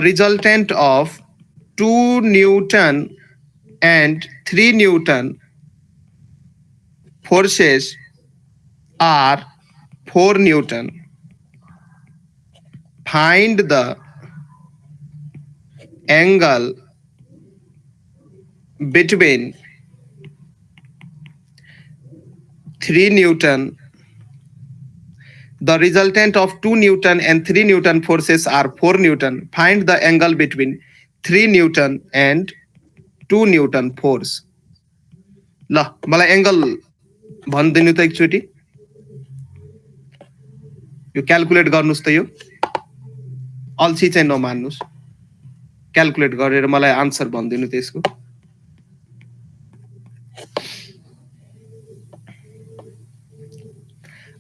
resultant of 2 Newton and 3 Newton forces are 4 Newton. Find the angle between 3 Newton. The resultant of 2 Newton and 3 Newton forces are 4 Newton. Find the angle between 3 Newton and 2 Newton force. ल मलाई angle भनिदिनु त एकचोटि यो calculate गर्नुस् त यो अल्छी चाहिँ नमान्नुस् क्याल्कुलेट गरेर मलाई आन्सर भनिदिनु त्यसको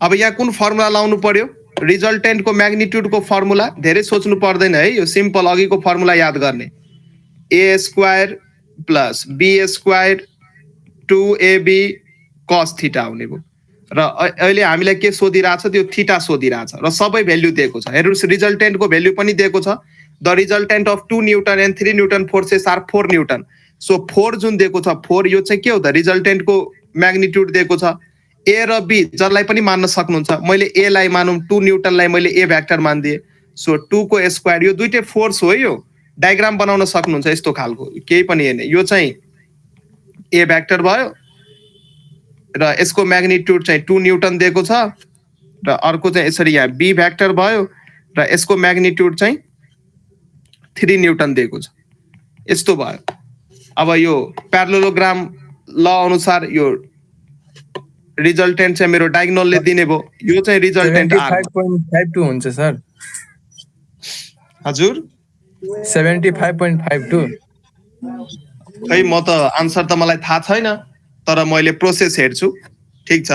अब यहाँ कुन फर्मुला लाउनु पर्यो रिजल्टेन्ट को म्याग्निट्युड को फर्मुला धेरै सोच्नु पर्दैन है यो सिम्पल अघिको फर्मुला याद गर्ने a square plus b square 2ab cos theta हुने भयो र अहिले हामीलाई के सोधिरहेछ त्यो थीटा सोधिरहेछ र सबै भ्यालु दिएको छ हेर्नुस् रिजल्टेन्ट को भ्यालु पनि दिएको छ the resultant of 2 newton and 3 newton forces are 4 newton so 4 जुन दिएको छ 4 यो चाहिँ के हो त रिजल्टेन्ट को म्याग्निट्युड दिएको छ a र b जसलाई पनि मान्न सक्नुहुन्छ मैले a लाई मानौं 2 न्यूटन लाई मैले a भेक्टर मान्दिए सो 2 को स्क्वायर यो दुईटै फोर्स हो यो डायग्राम बनाउन सक्नुहुन्छ यस्तो खालको केही पनि हैन यो चाहिँ a भेक्टर भयो र यसको म्याग्निट्युड चाहिँ 2 न्यूटन दिएको छ र अर्को चाहिँ यसरी यहाँ b भेक्टर भयो र यसको म्याग्निट्युड चाहिँ 3 न्यूटन दिएको छ यस्तो भयो अब यो प्यारालेलोग्राम ल अनुसार यो रिजल्टेन्ट चाहिँ मेरो डायगोनलले दिने भयो यो चाहिँ रिजल्टेन्ट r 75.52 हुन्छ सर हजुर 75.52 खै म त आन्सर त मलाई थाहा छैन तर मैले प्रोसेस हेर्छु ठीक छ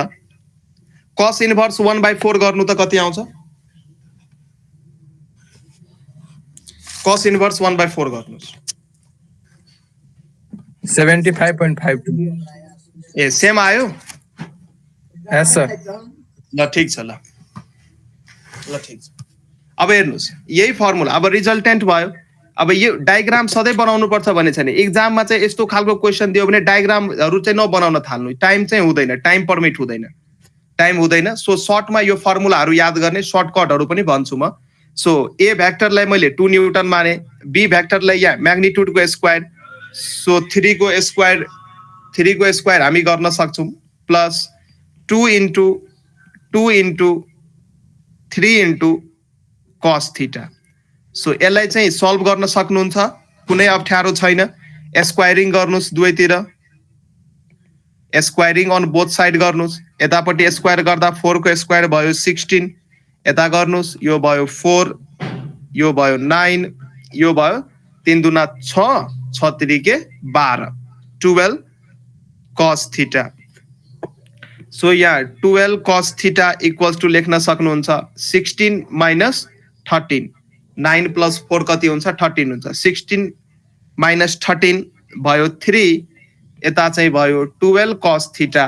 cos इन्भर्स 1/4 गर्नु त कति आउँछ cos इन्भर्स 1/4 गर्नुस् 75.52 ए सेम आयो यस सर ल ठीक छ ल ठीक छ अब हेर्नुस् यही फर्मुला अब रिजल्टेन्ट भयो अब यो डायग्राम सधैँ बनाउनु पर्छ भने छैन एक्जाममा चाहिँ यस्तो खालको क्वेशन दियो भने डायग्रामहरु चाहिँ नबनाउन थाल्नु टाइम चाहिँ हुँदैन टाइम पर्मिट हुँदैन सो सर्टमा यो फर्मुलाहरु याद गर्ने सर्टकटहरु पनि भन्छु म सो a भेक्टरलाई मैले 2 न्यूटन माने b भेक्टरलाई यहाँ म्याग्निट्युड को स्क्वायर सो 3 को स्क्वायर हामी गर्न सक्छौं plus 2 into 3 into cos theta so यसलाई चाहिँ सल्भ गर्न सक्नुहुन्छ कुनै अप्ठ्यारो छैन स्क्वायरिङ गर्नुस् दुवैतिर स्क्वायरिङ अन बोथ साइड गर्नुस् यतापटि स्क्वायर गर्दा 4 को स्क्वायर भयो 16 यता गर्नुस् यो भयो 4 यो भयो 9 यो भयो 3 दुना 6 6 त्रिके 12 12 cos थीटा सो यहाँ 12 cos थीटा इक्वल्स टु लेख्न सक्नुहुन्छ 16 minus 13 9 plus 4 कति हुन्छ 13 हुन्छ 16 minus 13 भयो 3 यता चाहिँ भयो 12 cos theta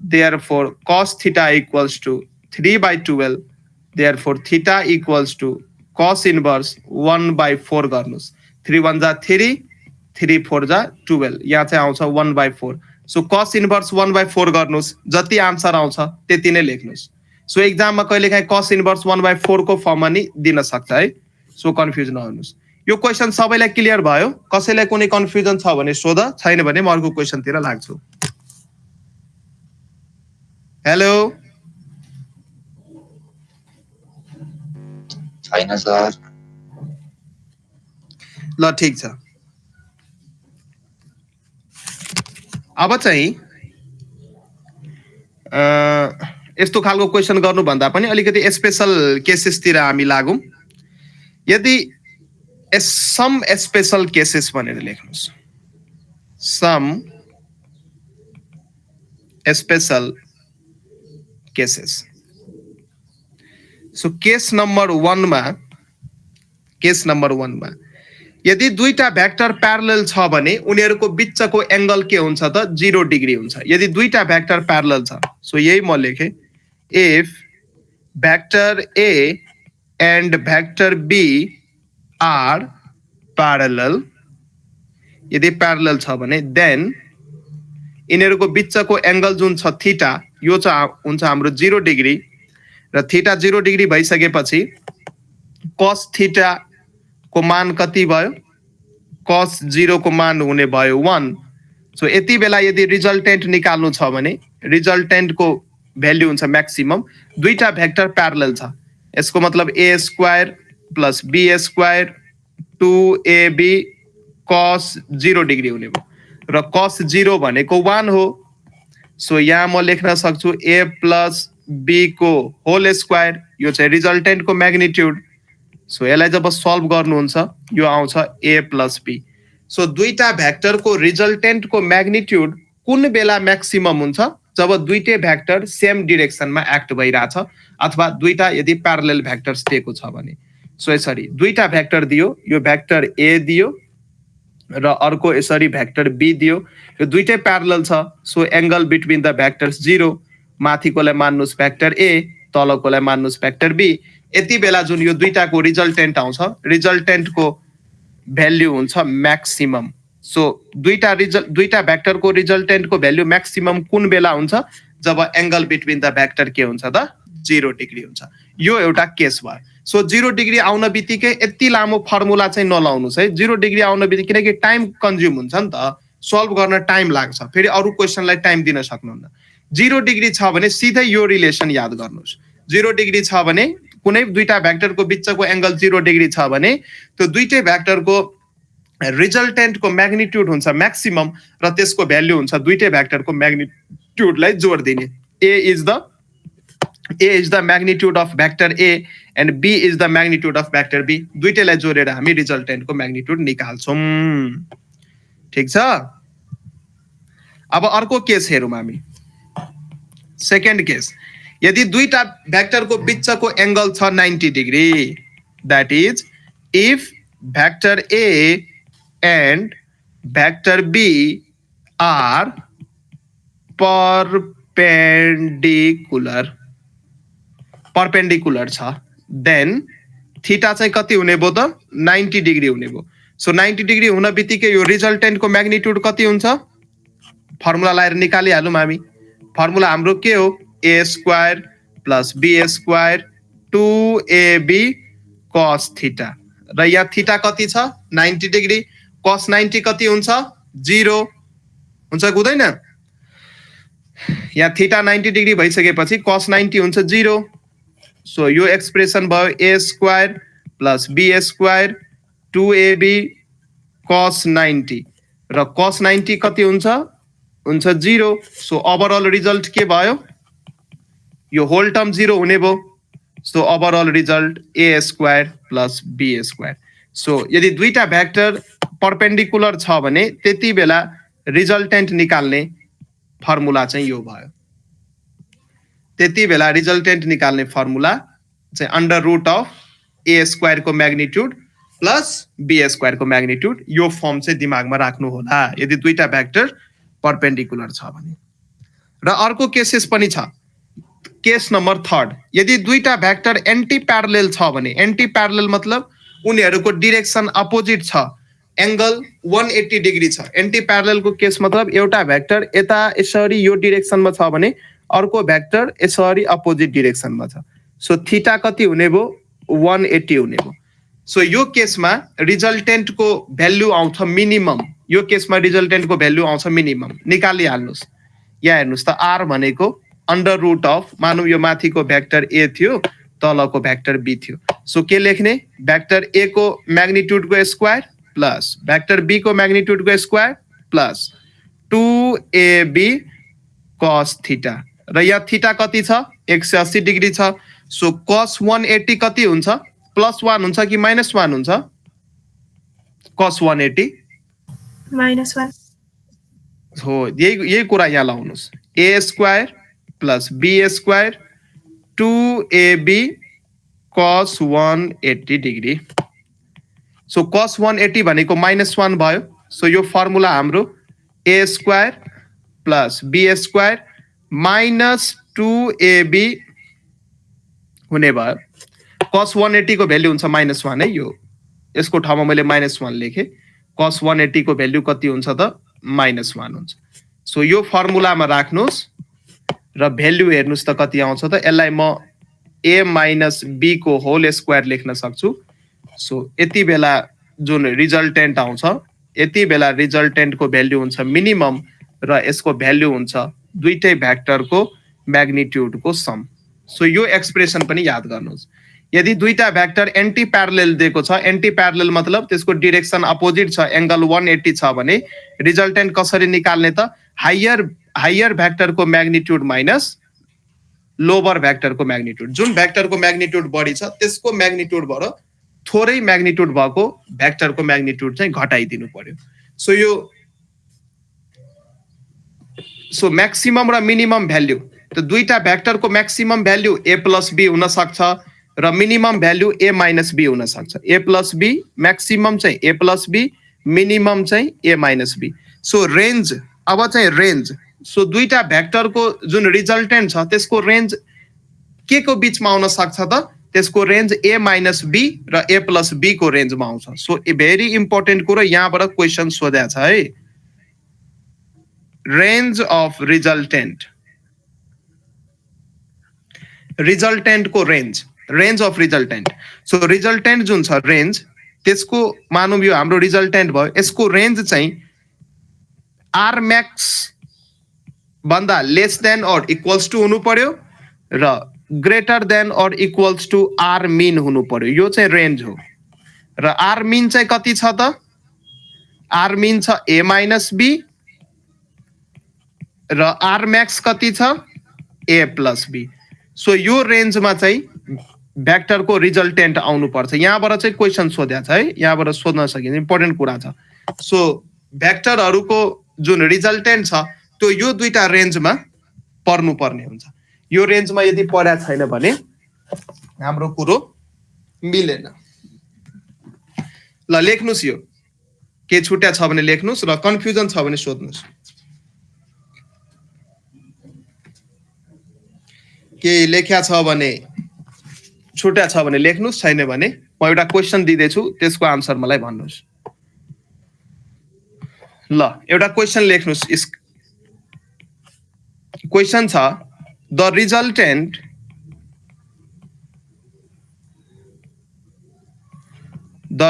therefore cos theta equals to 3/12 therefore theta equals to cos inverse 1/4 गर्नुस् 3 1 जा 3 3 4 जा 12 यहाँ चाहिँ आउँछ 1/4 सो cos इन्भर्स 1/4 गर्नुस् जति आन्सर आउँछ त्यति नै लेख्नुस् सो एक्जाममा कहिलेकाहीँ cos इन्भर्स 1/4 को फर्ममा नि दिन सक्छ है सो कन्फ्युज नहुनुस् यो क्वेशन सबैलाई क्लियर भयो कसैलाई कुनै कन्फ्युजन छ भने सोध छैन भने म अर्को क्वेशन तिर लाग्छु हेलो छैन सर ल ठीक छ अब चाहिँ यस्तो खालको क्वेशन गर्नु भन्दा पनि अलिकति स्पेशल केसेस तिर हामी लागौं यदि सम स्पेशल केसेस भनेर लेख्नुस् some special cases so case number 1 मा यदि दुईटा भेक्टर प्यारलल छ भने उनीहरुको बीचको एंगल के हुन्छ त 0 डिग्री हुन्छ यदि दुईटा भेक्टर प्यारलल छ सो यही म लेखे if vector A and vector B are parallel यदि प्यारलल छ भने देन यिनीहरुको बीचको एंगल जुन छ थीटा यो चाहिँ हुन्छ हाम्रो 0 डिग्री र थीटा 0 डिग्री भइसकेपछि cos थीटा को मान कति भयो cos 0 को मान हुने भयो 1 सो यति बेला यदि रिजल्टेन्ट निकाल्नु छ भने रिजल्टेन्टको भ्याल्यु हुन्छ म्याक्सिमम दुईटा भेक्टर प्यारलल छ यसको मतलब a square plus b square 2ab cos 0 degree हुने भयो र cos 0 भनेको 1 हो सो यहाँ म लेख्न सक्छु a प्लस b को होल स्क्वायर यो चाहिँ रिजल्टेन्टको म्याग्निट्युड सो यसलाई जब सल्भ गर्नुहुन्छ यो आउँछ a प्लस b सो दुईटा भेक्टरको रिजल्टेन्टको म्याग्निट्युड कुन बेला म्याक्सिमम हुन्छ जब दुईटै भेक्टर सेम डिरेक्सनमा एक्ट भइराछ अथवा दुईटा यदि प्यारलल भेक्टर्स दिएको छ भने सो यसरी दुईटा भेक्टर दियो यो भेक्टर a दियो र अर्को यसरी भेक्टर b दियो यो दुईटै प्यारलल छ so angle between the vectors 0 माथिकोलाई मान्नुस् भेक्टर a तलकोलाई मान्नुस् भेक्टर b यति बेला जुन यो दुईटाको रिजल्टेन्ट आउँछ रिजल्टेन्टको भ्याल्यु हुन्छ म्याक्सिमम सो दुईटा भेक्टरको रिजल्टेन्टको भ्याल्यु म्याक्सिमम कुन बेला हुन्छ जब एंगल बिट्विन द भेक्टर के हुन्छ त 0 डिग्री हुन्छ यो एउटा केस भयो सो 0 डिग्री आउन बित्तिकै यति लामो फर्मुला चाहिँ नलाउनुस् है 0 डिग्री आउन बित्तिकै किनकि टाइम कन्ज्युम हुन्छ नि त सल्भ गर्न टाइम लाग्छ फेरि अरु क्वेशनलाई टाइम दिन सक्नुहुन्न 0 डिग्री छ भने सिधै यो रिलेसन याद गर्नुस् 0 डिग्री छ भने कुनै दुईटा भेक्टरको बीचको एंगल 0 डिग्री छ भने त्यो दुईटै भेक्टरको रिजल्टेन्टको म्याग्निट्युड हुन्छ म्याक्सिमम र त्यसको भ्याल्यु हुन्छ दुईटै भेक्टरको म्याग्निट्युडलाई जोड दिने a is the magnitude of vector a and b is the magnitude of vector b दुईटैलाई जोडेर हामी रिजल्टेन्टको म्याग्निट्युड निकाल्छौं ठीक छ अब अर्को केस हेरौं हामी सेकेन्ड केस यदि दुईटा भेक्टरको बीचको एंगल छ 90 degree that is if vector a and vector b are perpendicular छ then थीटा चाहिँ कति हुने भयो त 90 डिग्री हुने भयो सो 90 डिग्री हुन बित्तिकै यो रिजल्टेन्टको म्याग्निट्युड कति हुन्छ फर्मुला लाएर निकालिहालौं हामी फर्मुला हाम्रो के हो a square plus b square 2ab cos theta र यहाँ थीटा कति छ 90 डिग्री cos 90 कति हुन्छ 0 हुन्छ हुँदैन यहाँ थीटा 90 डिग्री भइसकेपछि cos 90 हुन्छ 0 सो यो एक्सप्रेसन भयो a square plus b square 2ab cos 90 र cos 90 कति हुन्छ 0 सो ओभरअल रिजल्ट के भयो यो होल टर्म 0 हुने भयो so overall result a square plus b square so यदि दुईटा भेक्टर परपेंडिकुलर छ भने त्यति बेला रिजल्टेन्ट निकाल्ने फर्मुला चाहिँ यो भयो त्यति बेला रिजल्टेन्ट निकाल्ने फर्मुला चाहिँ under root of a square को म्याग्निट्युड प्लस b स्क्वायर को म्याग्निट्युड यो फर्म चाहिँ दिमागमा राख्नु होला यदि दुईटा भेक्टर परपेंडिकुलर छ भने र अर्को केसेस पनि छ केस नम्बर 3 यदि दुईटा भेक्टर एन्टी प्यारलल छ भने एन्टी प्यारलल मतलब उनीहरुको डाइरेक्सन अपोजिट छ एंगल 180 डिग्री छ एन्टी प्यारलल को केस मतलब एउटा भेक्टर यता यसरी यो डाइरेक्सनमा छ भने अर्को भेक्टर यसरी अपोजिट डाइरेक्सनमा छ सो थीटा कति हुने भो 180 हुने भो सो यो केसमा रिजल्टेन्ट को भ्यालु आउँछ मिनिमम यो केसमा रिजल्टेन्ट को भ्यालु आउँछ मिनिमम निकाली हाल्नुस् यहाँ हेर्नुस् त r भनेको अंडर रूट अफ मानौ यो माथिको भेक्टर a थियो तलको भेक्टर b थियो सो के लेख्ने भेक्टर a को म्याग्निट्युड को स्क्वायर प्लस भेक्टर b को म्याग्निट्युड को square plus 2ab cos theta र यहाँ थीटा कति छ 180 डिग्री छ सो cos 180 कति हुन्छ प्लस 1 हुन्छ कि माइनस 1 हुन्छ cos 180 -1 हो यही कुरा यहाँ लाउनुस् a square plus b square 2ab cos 180 degree so cos 180 भनेको -1 भयो सो यो फर्मुला हाम्रो a square plus b square minus 2ab हुने भयो cos 180 को भ्यालु हुन्छ -1 है यो यसको ठाउँमा मैले -1 लेखे cos 180 को भ्यालु कति हुन्छ त -1 हुन्छ सो यो फर्मुलामा राख्नुस् र भ्यालु हेर्नुस् त कति आउँछ त यसलाई म a माइनस b को होल स्क्वायर लेख्न सक्छु सो यति बेला जुन रिजल्टेन्ट आउँछ यति बेला रिजल्टेन्ट को भ्यालु हुन्छ मिनिमम र यसको भ्यालु हुन्छ दुईटै भ्याक्टरको म्याग्निट्युडको सम। सो यो एक्सप्रेसन पनि याद गर्नुहोस्। यदि दुईटा भ्याक्टर एन्टी प्यारलेल दिएको छ, एन्टी प्यारलेल मतलब त्यसको डिरेक्सन अपोजिट छ, एंगल 180 छ भने रिजल्टेन्ट कसरी निकाल्ने त? हायर भ्याक्टरको म्याग्निट्युड माइनस लोवर भ्याक्टरको म्याग्निट्युड। जुन भ्याक्टरको म्याग्निट्युड बढी छ त्यसको म्याग्निट्युडबाट थोरै म्याग्निट्युड भएको भ्याक्टरको म्याग्निट्युड चाहिँ घटाइदिनु पर्यो। सो म्याक्सिमम र मिनिमम भ्याल्यु, त दुईटा भ्याक्टरको maximum value a plus b हुन सक्छ र minimum value a minus b हुन सक्छ। a प्लस b, म्याक्सिमम चाहिँ a प्लस b, मिनिमम चाहिँ a minus b। So range, अब चाहिँ रेन्ज, सो दुईटा भ्याक्टरको जुन रिजल्टेन्ट छ त्यसको रेन्ज के को बीचमा आउन सक्छ त? त्यसको रेन्ज a माइनस b र a प्लस b को रेन्जमा आउँछ। सो भेरी इम्पोर्टेन्ट कुरो यहाँबाट क्वेसन सोधेको छ है। रेन्ज अफ रिजल्टेन्ट, रिजल्टेन्ट को range, range of resultant. So resultant जुन छ रेन्ज, त्यसको मानौँ यो हाम्रो रिजल्टेन्ट भयो, यसको रेन्ज चाहिँ आर म्याक्स भन्दा लेस देन और इक्वल्स टू हुनु पर्यो र ग्रेटर देन और इक्वल्स टू आर मिन हुनु पर्यो। यो चाहिँ रेन्ज हो। र आर मिन चाहिँ कति छ त? आर मिन छ a माइनस b र आर म्याक्स कति छ? a plus b। सो यो रेन्जमा चाहिँ भ्याक्टरको रिजल्टेन्ट आउनु पर्छ। यहाँबाट चाहिँ क्वेसन सोधेको छ है, यहाँबाट सोध्न सकिन्छ, इम्पोर्टेन्ट कुरा छ। सो भ्याक्टरहरूको जुन रिजल्टेन्ट छ त्यो यो दुईटा रेन्जमा पर्नु पर्ने हुन्छ। यो रेन्जमा यदि पढा छैन भने हाम्रो कुरो मिलेन। ल लेख्नुस्, यो के छुट्या छ भने लेख्नुस् र कन्फ्युजन छ भने सोध्नुस्। के लेख्या छ भने छुट्या छ भने लेख्नुस्, छैन भने म एउटा क्वेसन दिँदैछु त्यसको आन्सर मलाई भन्नुस्। ल एउटा क्वेसन लेख्नुस्। क्वेसन छ the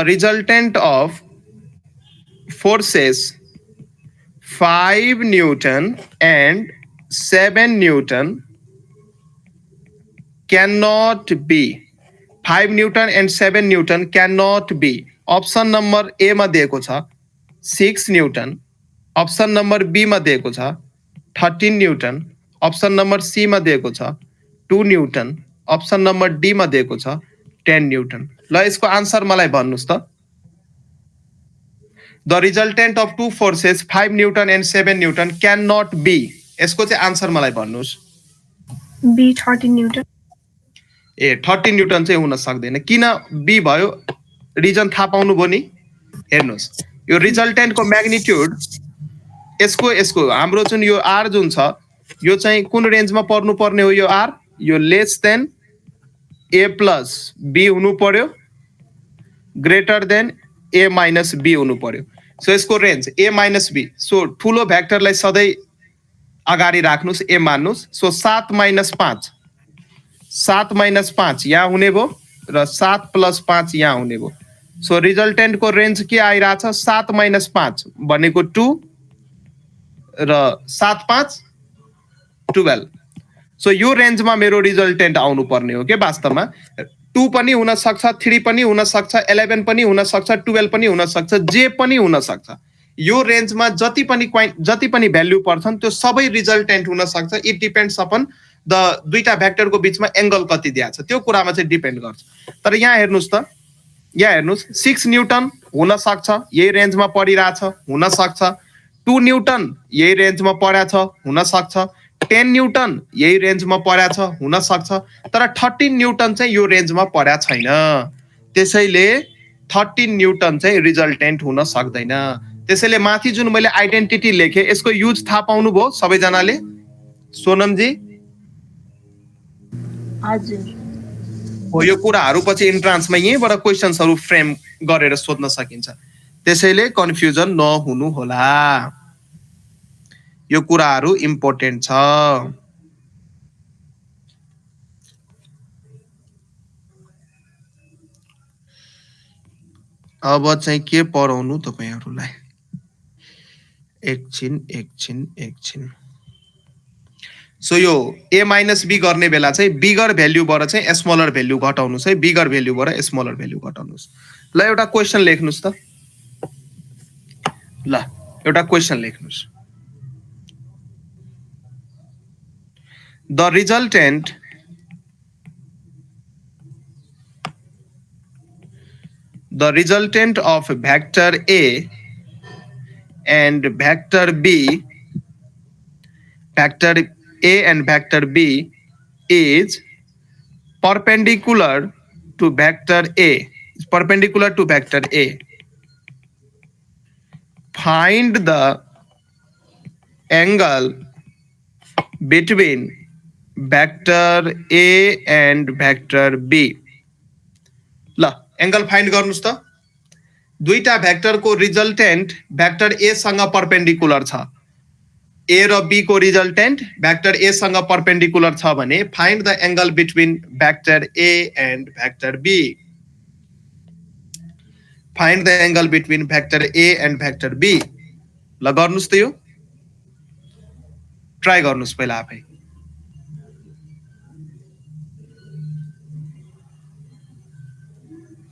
resultant of forces 5 Newton and 7 Newton cannot be, 5 Newton and 7 Newton cannot be, option number A मा दिएको छ 6 न्यूटन, ऑप्शन नंबर बी मा दिएको छ 13 न्यूटन, ऑप्शन नंबर सी मा दिएको छ 2 न्यूटन, ऑप्शन नंबर डी मा दिएको छ 10 न्यूटन। ल यसको आन्सर मलाई भन्नुस् त। The resultant of two forces 5 newton and 7 newton can not be, यसको चाहिँ आन्सर मलाई भन्नुस्। B 13 newton. ए 13 न्यूटन चाहिँ हुन सक्दैन। किन बी भयो? रिजन थाहा पाउनु भयो नि। हेर्नुस्, यो रिजल्टेन्टको म्याग्निट्युड यसको हाम्रो जुन यो आर जुन छ यो चाहिँ कुन रेन्जमा पर्नु पर्ने हो? यो आर यो less than A plus B हुनु पर्यो, greater than A minus B हुनु पर्यो। सो यसको range A minus B. So ठुलो भ्याक्टरलाई सधैँ अगाडि राख्नुस्, ए मान्नुस्। सो 7 माइनस 5, 7 माइनस 5 यहाँ हुने भयो र 7 प्लस 5 यहाँ हुने भयो। सो रिजल्टेन्टको रेन्ज के आइरहेछ? 7 माइनस 5 भनेको 2 र 7 5 12। सो यो रेन्जमा मेरो रिजल्टेन्ट आउनु पर्ने हो के वास्तवमा। 2 पनि हुन सक्छ, 3 पनि हुन सक्छ, 11 पनि हुन सक्छ, 12 पनि हुन सक्छ, जे पनि हुन सक्छ। यो रेन्जमा जति पनि भ्याल्यु पर्छन् त्यो सबै रिजल्टेन्ट हुन सक्छ। इट डिपेन्ड्स अपन द दुईटा भ्याक्टरको बीचमा एंगल कति दिएको छ त्यो कुरामा चाहिँ डिपेन्ड गर्छ। तर यहाँ हेर्नुस् त, यहाँ हेर्नुस् 6 न्यूटन हुन सक्छ, यही रेन्जमा परिरहेछ, हुन सक्छ। 2 न्यूटन यही रेन्जमा परेछ, हुन सक्छ। 10 न्यूटन यही रेन्जमा परेछ, हुन सक्छ। तर 13 न्यूटन चाहिँ यो रेन्जमा परेको छैन, त्यसैले 13 न्यूटन चाहिँ रिजल्टेन्ट हुन सक्दैन। त्यसैले माथि जुन मैले आइडेन्टिटी लेखे यसको युज थाहा पाउनु भयो सबैजनाले? सोनम जी हजुर हो। यो कुराहरू पछि इन्ट्रान्समा यहीँबाट क्वेसन्सहरू फ्रेम गरेर सोध्न सकिन्छ, त्यसैले कन्फ्युजन नहुनु होला। यो कुराहरू इम्पोर्टेन्ट छ। अब चाहिँ के पढाउनु तपाईहरुलाई? एकछिन। सो यो a माइनस b गर्ने बेला चाहिँ बिगर भ्याल्युबाट चाहिँ स्मलर भ्याल्यु घटाउनुस् है, बिगर भ्याल्युबाट स्मलर भ्याल्यु घटाउनुस्। ल एउटा क्वेशन लेख्नुस् त। ल एउटा question लेख्नुस्। The resultant of vector A and vector B, vector A and vector B is perpendicular to vector A. It's perpendicular to vector A. Find the angle between vector A and vector B. ल angle find गर्नुस् त। दुईटा vector को resultant vector ए सँग perpendicular छ। ए र be को resultant vector ए सँग परपेंडिकुलर छ भने find the angle between vector A and vector B. Find the angle between vector A and vector B. ल गर्नुस् त यो ट्राई गर्नुस् पहिला आफै।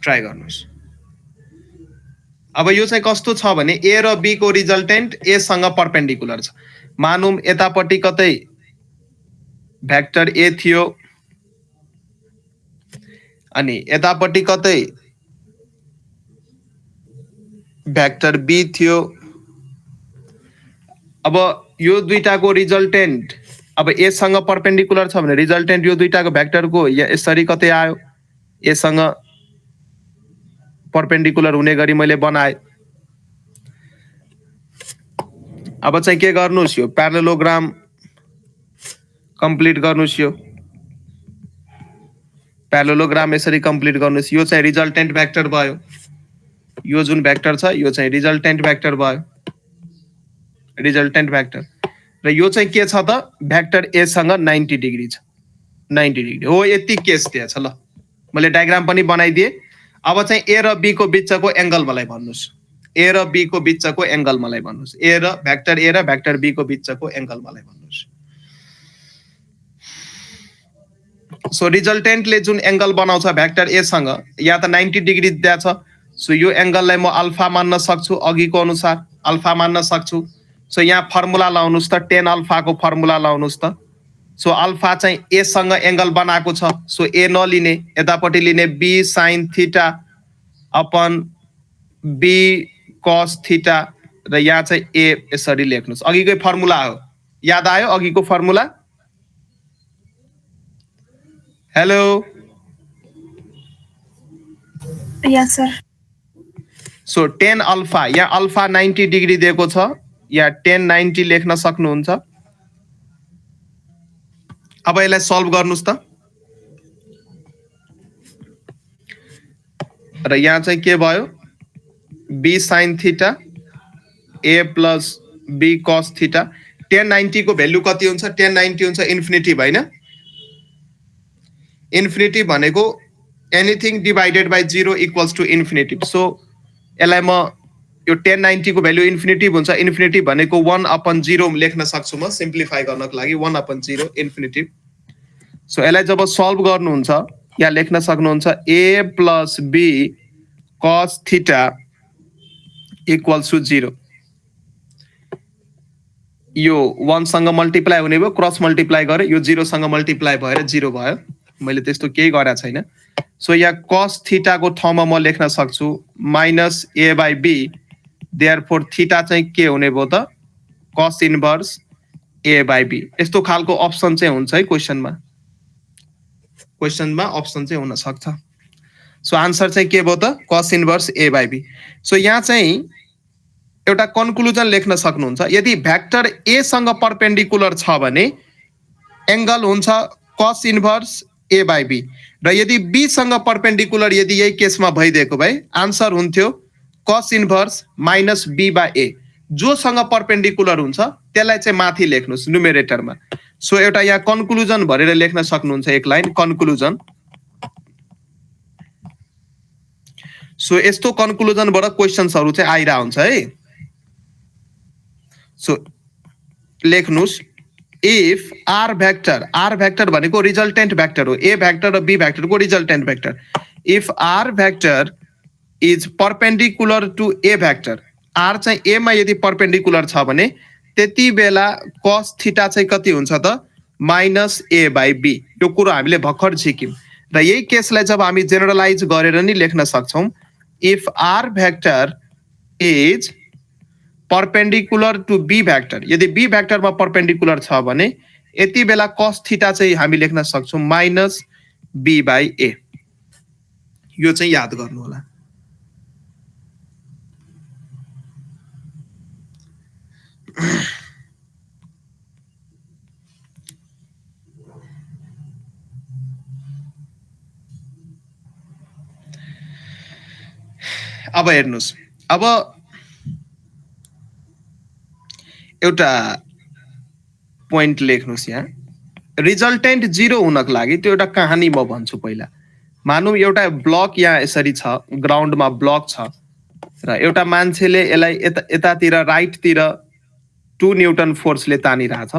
ट्राई गर्नुस्। अब यो चाहिँ कस्तो छ भने ए र बी को रिजल्टेंट ए सँग परपेंडिकुलर छ। मानौं यतापट्टि कतै भेक्टर ए थियो अनि यतापट्टि कतै भेक्टर बी थियो। अब यो दुईटाको रिजल्टेंट अब ए सँग परपेंडिकुलर छ भने रिजल्टेंट यो दुईटाको भेक्टरको यसरी कतै आयो, ए सँग परपेंडिकुलर हुने गरी मैले बनाए। अब चाहिँ के गर्नुस् यो प्यारालेलोग्राम कम्प्लिट गर्नुस्। यो प्यारालेलोग्राम यसरी कम्प्लिट गर्नुस्। यो चाहिँ रिजल्टेंट भेक्टर भयो। यो जुन भेक्टर छ यो चाहिँ रिजल्टेंट भेक्टर भयो, रिजल्टेंट भेक्टर। र यो चाहिँ के छ त भेक्टर ए सँग 90 डिग्री छ। 90 डिग्री हो, यति केस त्यहाँ छ। ल मैले डायग्राम पनि बनाइदिए। अब चाहिँ ए र बी को बीचको एंगल मलाई भन्नुस्। ए र बी को बीचको एंगल मलाई भन्नुस्। ए र भेक्टर बी को बीचको एंगल मलाई भन्नुस्। सो रिजल्टेंटले जुन एंगल बनाउँछ भेक्टर ए सँग या त 90 डिग्री दिया छ। सो यो एंगललाई म अल्फा मान्न सक्छु, अघिको अनुसार अल्फा मान्न सक्छु। सो यहाँ फर्मुला लाउनुस् त, tan अल्फा को फर्मुला लाउनुस् त। सो अल्फा चाहिँ ए सँग एंगल बनाएको छ। सो ए नलिने, यतापट्टि लिने B sin theta upon B cos theta र यहाँ चाहिँ ए यसरी लेख्नुस्। अघिकै फर्मुला हो, याद आयो अघिको formula? Hello Yes, sir. So tan alpha, यहाँ अल्फा 90 डिग्री दिएको छ, या tan 90 लेख्न सक्नुहुन्छ। अब यसलाई सल्भ गर्नुस् त। र यहाँ चाहिँ के भयो b sin theta a plus b cos theta. tan 90 को भ्यालु कति हुन्छ? tan 90 हुन्छ इन्फिनिटी हैन? इन्फिनिटी भनेको anything divided by 0 equals to infinity. So यसलाई म यो tan 90 को भ्यालु इन्फिनिटी हुन्छ। इन्फिनिटी भनेको 1/0 लेख्न सक्छु म सिम्प्लिफाई गर्नको लागि 1/0 इन्फिनिटी। सो यसलाई जब सल्भ गर्नुहुन्छ यहाँ लेख्न सक्नुहुन्छ a plus b cos theta equals to 0। यो 1 सँग मल्टिप्लाई हुने भयो, क्रस मल्टिप्लाई गरे, यो 0 सँग मल्टिप्लाई भएर 0 भयो। मैले त्यस्तो केही गरेको छैन। सो यहाँ cos थीटा को ठाउँमा म लेख्न सक्छु minus a by b। Therefore theta चाहिँ के हुने भयो त cos inverse a by b। यस्तो खालको अप्सन चाहिँ हुन्छ है क्वेशनमा। क्वेशनमा अप्सन चाहिँ हुन सक्छ। सो आन्सर चाहिँ के भयो त cos inverse a by b। So यहाँ चाहिँ एउटा कन्क्लुजन लेख्न सक्नुहुन्छ। यदि भेक्टर ए सँग परपेंडिकुलर छ भने एंगल हुन्छ cos inverse a by b। र यदि b सँग परपेंडिकुलर यदि यही केसमा भइदिएको भए आन्सर हुन्थ्यो cos inverse minus b by a। जो सँग परपेंडिकुलर हुन्छ त्यसलाई चाहिँ माथि लेख्नुस् न्युमेरेटरमा। सो एउटा यहाँ कन्क्लुजन भरेर लेख्न सक्नुहुन्छ एक लाइन कन्क्लुजन। सो यस्तो कन्क्लुजनबाट क्वेशन्सहरु चाहिँ आइरा हुन्छ है। सो लेख्नुस् इफ आर भेक्टर भनेको रिजल्टेन्ट भेक्टर हो, ए भेक्टर र बी भेक्टरको resultant vector. If R vector is perpendicular to A vector, R चाहिँ ए मा यदि परपेन्डिकुलर छ भने त्यति बेला cos थीटा चाहिँ कति हुन्छ त -a/b। यो कुरो हामीले भर्खर सिक्यौं र यही केसलाई जब हामी जेनरलाइज गरेर नि लेख्न सक्छौं, if R vector is perpendicular to B vector, यदि बी भेक्टरमा परपेन्डिकुलर छ भने यति बेला cos थीटा चाहिँ हामी लेख्न सक्छौं -b/a। यो चाहिँ याद गर्नु होला। अब हेर्नुस्, अब एउटा पोइन्ट लेख्नुस् यहाँ, रिजल्टेन्ट 0 हुनको लागि त्यो एउटा कहानी म भन्छु पहिला। मानौँ एउटा ब्लक यहाँ यसरी छ, ग्राउन्डमा ब्लक छ र एउटा मान्छेले यसलाई यतातिर राइटतिर 2 न्युटन फोर्सले तानिरहेछ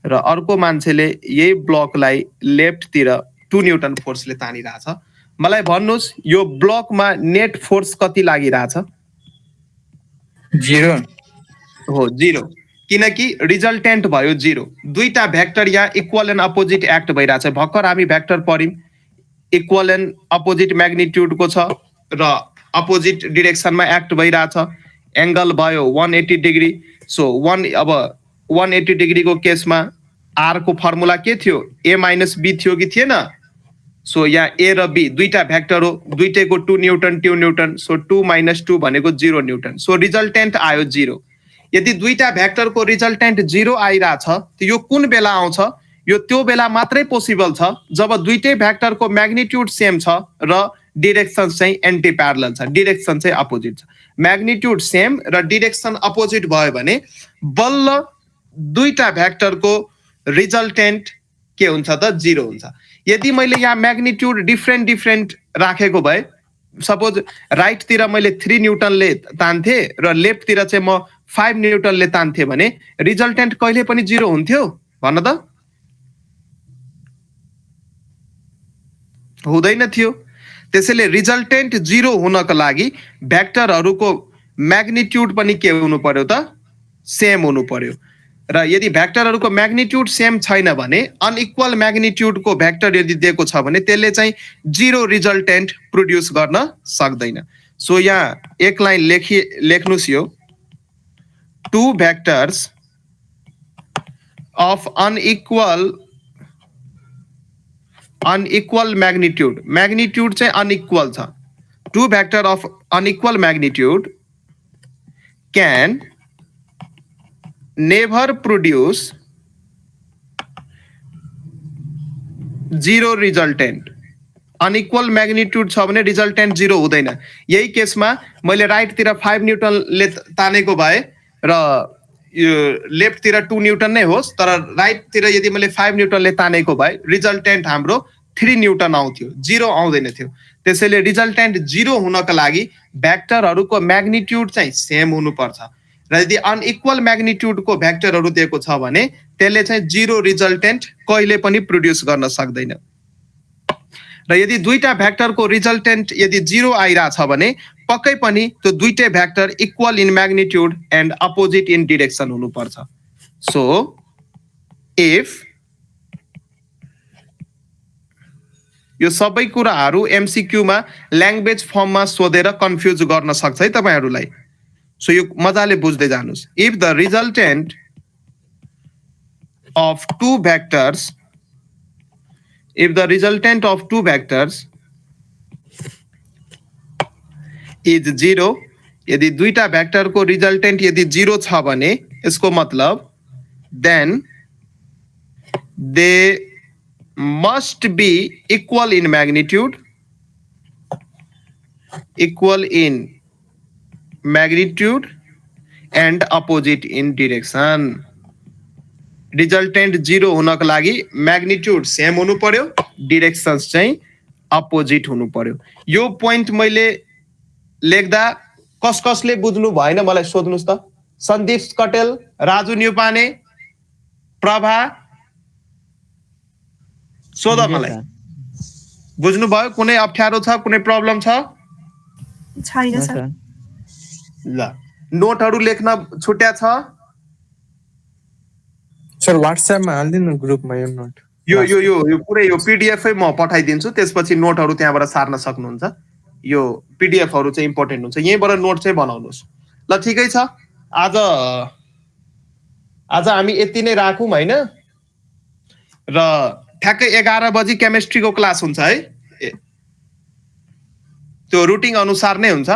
र अर्को मान्छेले यही ब्लकलाई लेफ्टतिर 2 न्युटन फोर्सले तानिरहेछ। मलाई भन्नुस् यो ब्लकमा नेट फोर्स कति लागिरहेछ? 0 हो, 0, किनकि रिजल्टेन्ट भयो 0। दुईटा भेक्टर यहाँ इक्वल एन्ड अपोजिट एक्ट भइरहेछ। भर्खर हामी भेक्टर पढ्यौं, इक्वल एन्ड अपोजिट म्याग्निट्युडको छ र अपोजिट डिरेक्सनमा एक्ट भइरहेछ। एंगल भयो 180 डिग्री। सो अब 180 डिग्रीको केसमा आर को फर्मुला के थियो? a - b थियो कि थिएन? सो यहाँ a र b दुईटा भेक्टर हो, दुईटैको 2 न्युटन 2 न्युटन। सो 2 - 2 भनेको 0 न्युटन। सो रिजल्टेन्ट आयो 0। यदि दुईटा भेक्टरको रिजल्टेन्ट 0 आइरहेछ त यो कुन बेला आउँछ? यो त्यो बेला मात्रै पोसिबल छ जब दुईटै भेक्टरको म्याग्निट्युड सेम छ र डिरेक्सन चाहिँ एन्टी प्यारलल छ, डिरेक्सन चाहिँ अपोजिट छ। म्याग्निट्युड सेम र डिरेक्सन अपोजिट भयो भने बल्ल दुईटा भेक्टरको रिजल्टेन्ट के हुन्छ त? 0 हुन्छ। यदि मैले यहाँ म्याग्निट्युड डिफ्रेन्ट राखेको भए, सपोज राइटतिर मैले 3 न्युटनले तान्थे र लेफ्टतिर चाहिँ म 5 न्युटनले तान्थे भने रिजल्टेन्ट कहिले पनि 0 हुन्थ्यो? भन्न त? हुँदैन थियो। त्यसैले रिजल्टेन्ट 0 हुनको लागि भेक्टरहरूको म्याग्निट्युड पनि के हुनु पर्यो त? सेम हुनु पर्यो। र यदि भेक्टरहरूको म्याग्निट्युड सेम छैन भने, अनइक्वल म्याग्निट्युडको भेक्टर यदि दिएको छ भने त्यसले चाहिँ 0 रिजल्टेन्ट प्रोड्युस गर्न सक्दैन। सो यहाँ एक लाइन लेख्नुस् यो, 2 vectors of unequal magnitude, magnitude चाहिँ unequal छ, 2 vector of unequal magnitude can never produce 0 resultant। Unequal magnitude छ भने रिजल्टेन्ट 0 हुँदैन। यही केसमा मैले राइटतिर 5 न्युटनले तानेको भए र यो लेफ्टतिर 2 न्युटन नै होस्, तर राइटतिर यदि मैले 5 न्युटनले तानेको भए रिजल्टेन्ट हाम्रो 3 न्युटन आउँथ्यो, 0 आउँदैन थियो। त्यसैले रिजल्टेन्ट 0 हुनको लागि भेक्टरहरूको म्याग्निट्युड चाहिँ सेम हुनुपर्छ र यदि अनइक्वल म्याग्निट्युडको भेक्टरहरू दिएको छ भने त्यसले चाहिँ 0 रिजल्टेन्ट कहिले पनि प्रोड्युस गर्न सक्दैन। र यदि दुईटा भेक्टरको रिजल्टेन्ट यदि 0 आइरहेछ भने पक्कै पनि त्यो दुईटै vector equal in magnitude and opposite in direction हुनुपर्छ। सो इफ यो सबै कुराहरू एमसीक्यूमा ल्याङ्ग्वेज फर्ममा सोधेर कन्फ्युज गर्न सक्छ है तपाईहरुलाई। सो यो मजाले बुझ्दै जानुस्। If the resultant of two vectors, if the resultant of two vectors is 0, यदि दुईटा भेक्टर को रिजल्टेन्ट यदि 0 छ भने यसको मतलब then they must be equal in magnitude, equal in magnitude and opposite in direction। Resultant 0 हुनको लागि म्याग्निट्युड सेम हुनु पर्यो, डिरेक्सन्स चाहिँ अपोजिट हुनु पर्यो। यो पोइन्ट मैले लेख्दा कसले बुझ्नु भएन मलाई सोध्नुस् त। सन्दीप कटेल, राजु न्युपाने, प्रभा सोध मलाई बुझ्नुभयो कुनै अप्ठ्यारो छ कुनै प्रब्लम छ छैन सर ल नोटहरू लेख्न छुट्या छ सर व्हाट्सएपमा हालिदिनु ग्रुपमा यो नोट यो पुरै यो पीडीएफै म पठाइदिन्छु त्यसपछि नोटहरू त्यहाँबाट सार्न सक्नुहुन्छ यो पीडीएफहरू चाहिँ इम्पोर्टेन्ट हुन्छ यहीँबाट नोट चाहिँ बनाउनुहोस् ल ठिकै छ आज हामी यति नै राखौँ हैन र ठ्याक्कै 11 बजी केमिस्ट्रीको क्लास हुन्छ है त्यो रुटिन अनुसार नै हुन्छ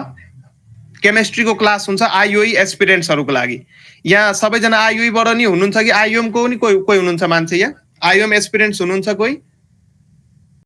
केमिस्ट्रीको क्लास हुन्छ आईओई एस्पिरेन्ट्सहरुको लागि यहाँ सबैजना आईओई बाट नि हुनुहुन्छ कि आईओएम को नि कोही हुनुहुन्छ मान्छे यहाँ आईओएम एस्पिरेन्ट्स हुनुहुन्छ कोही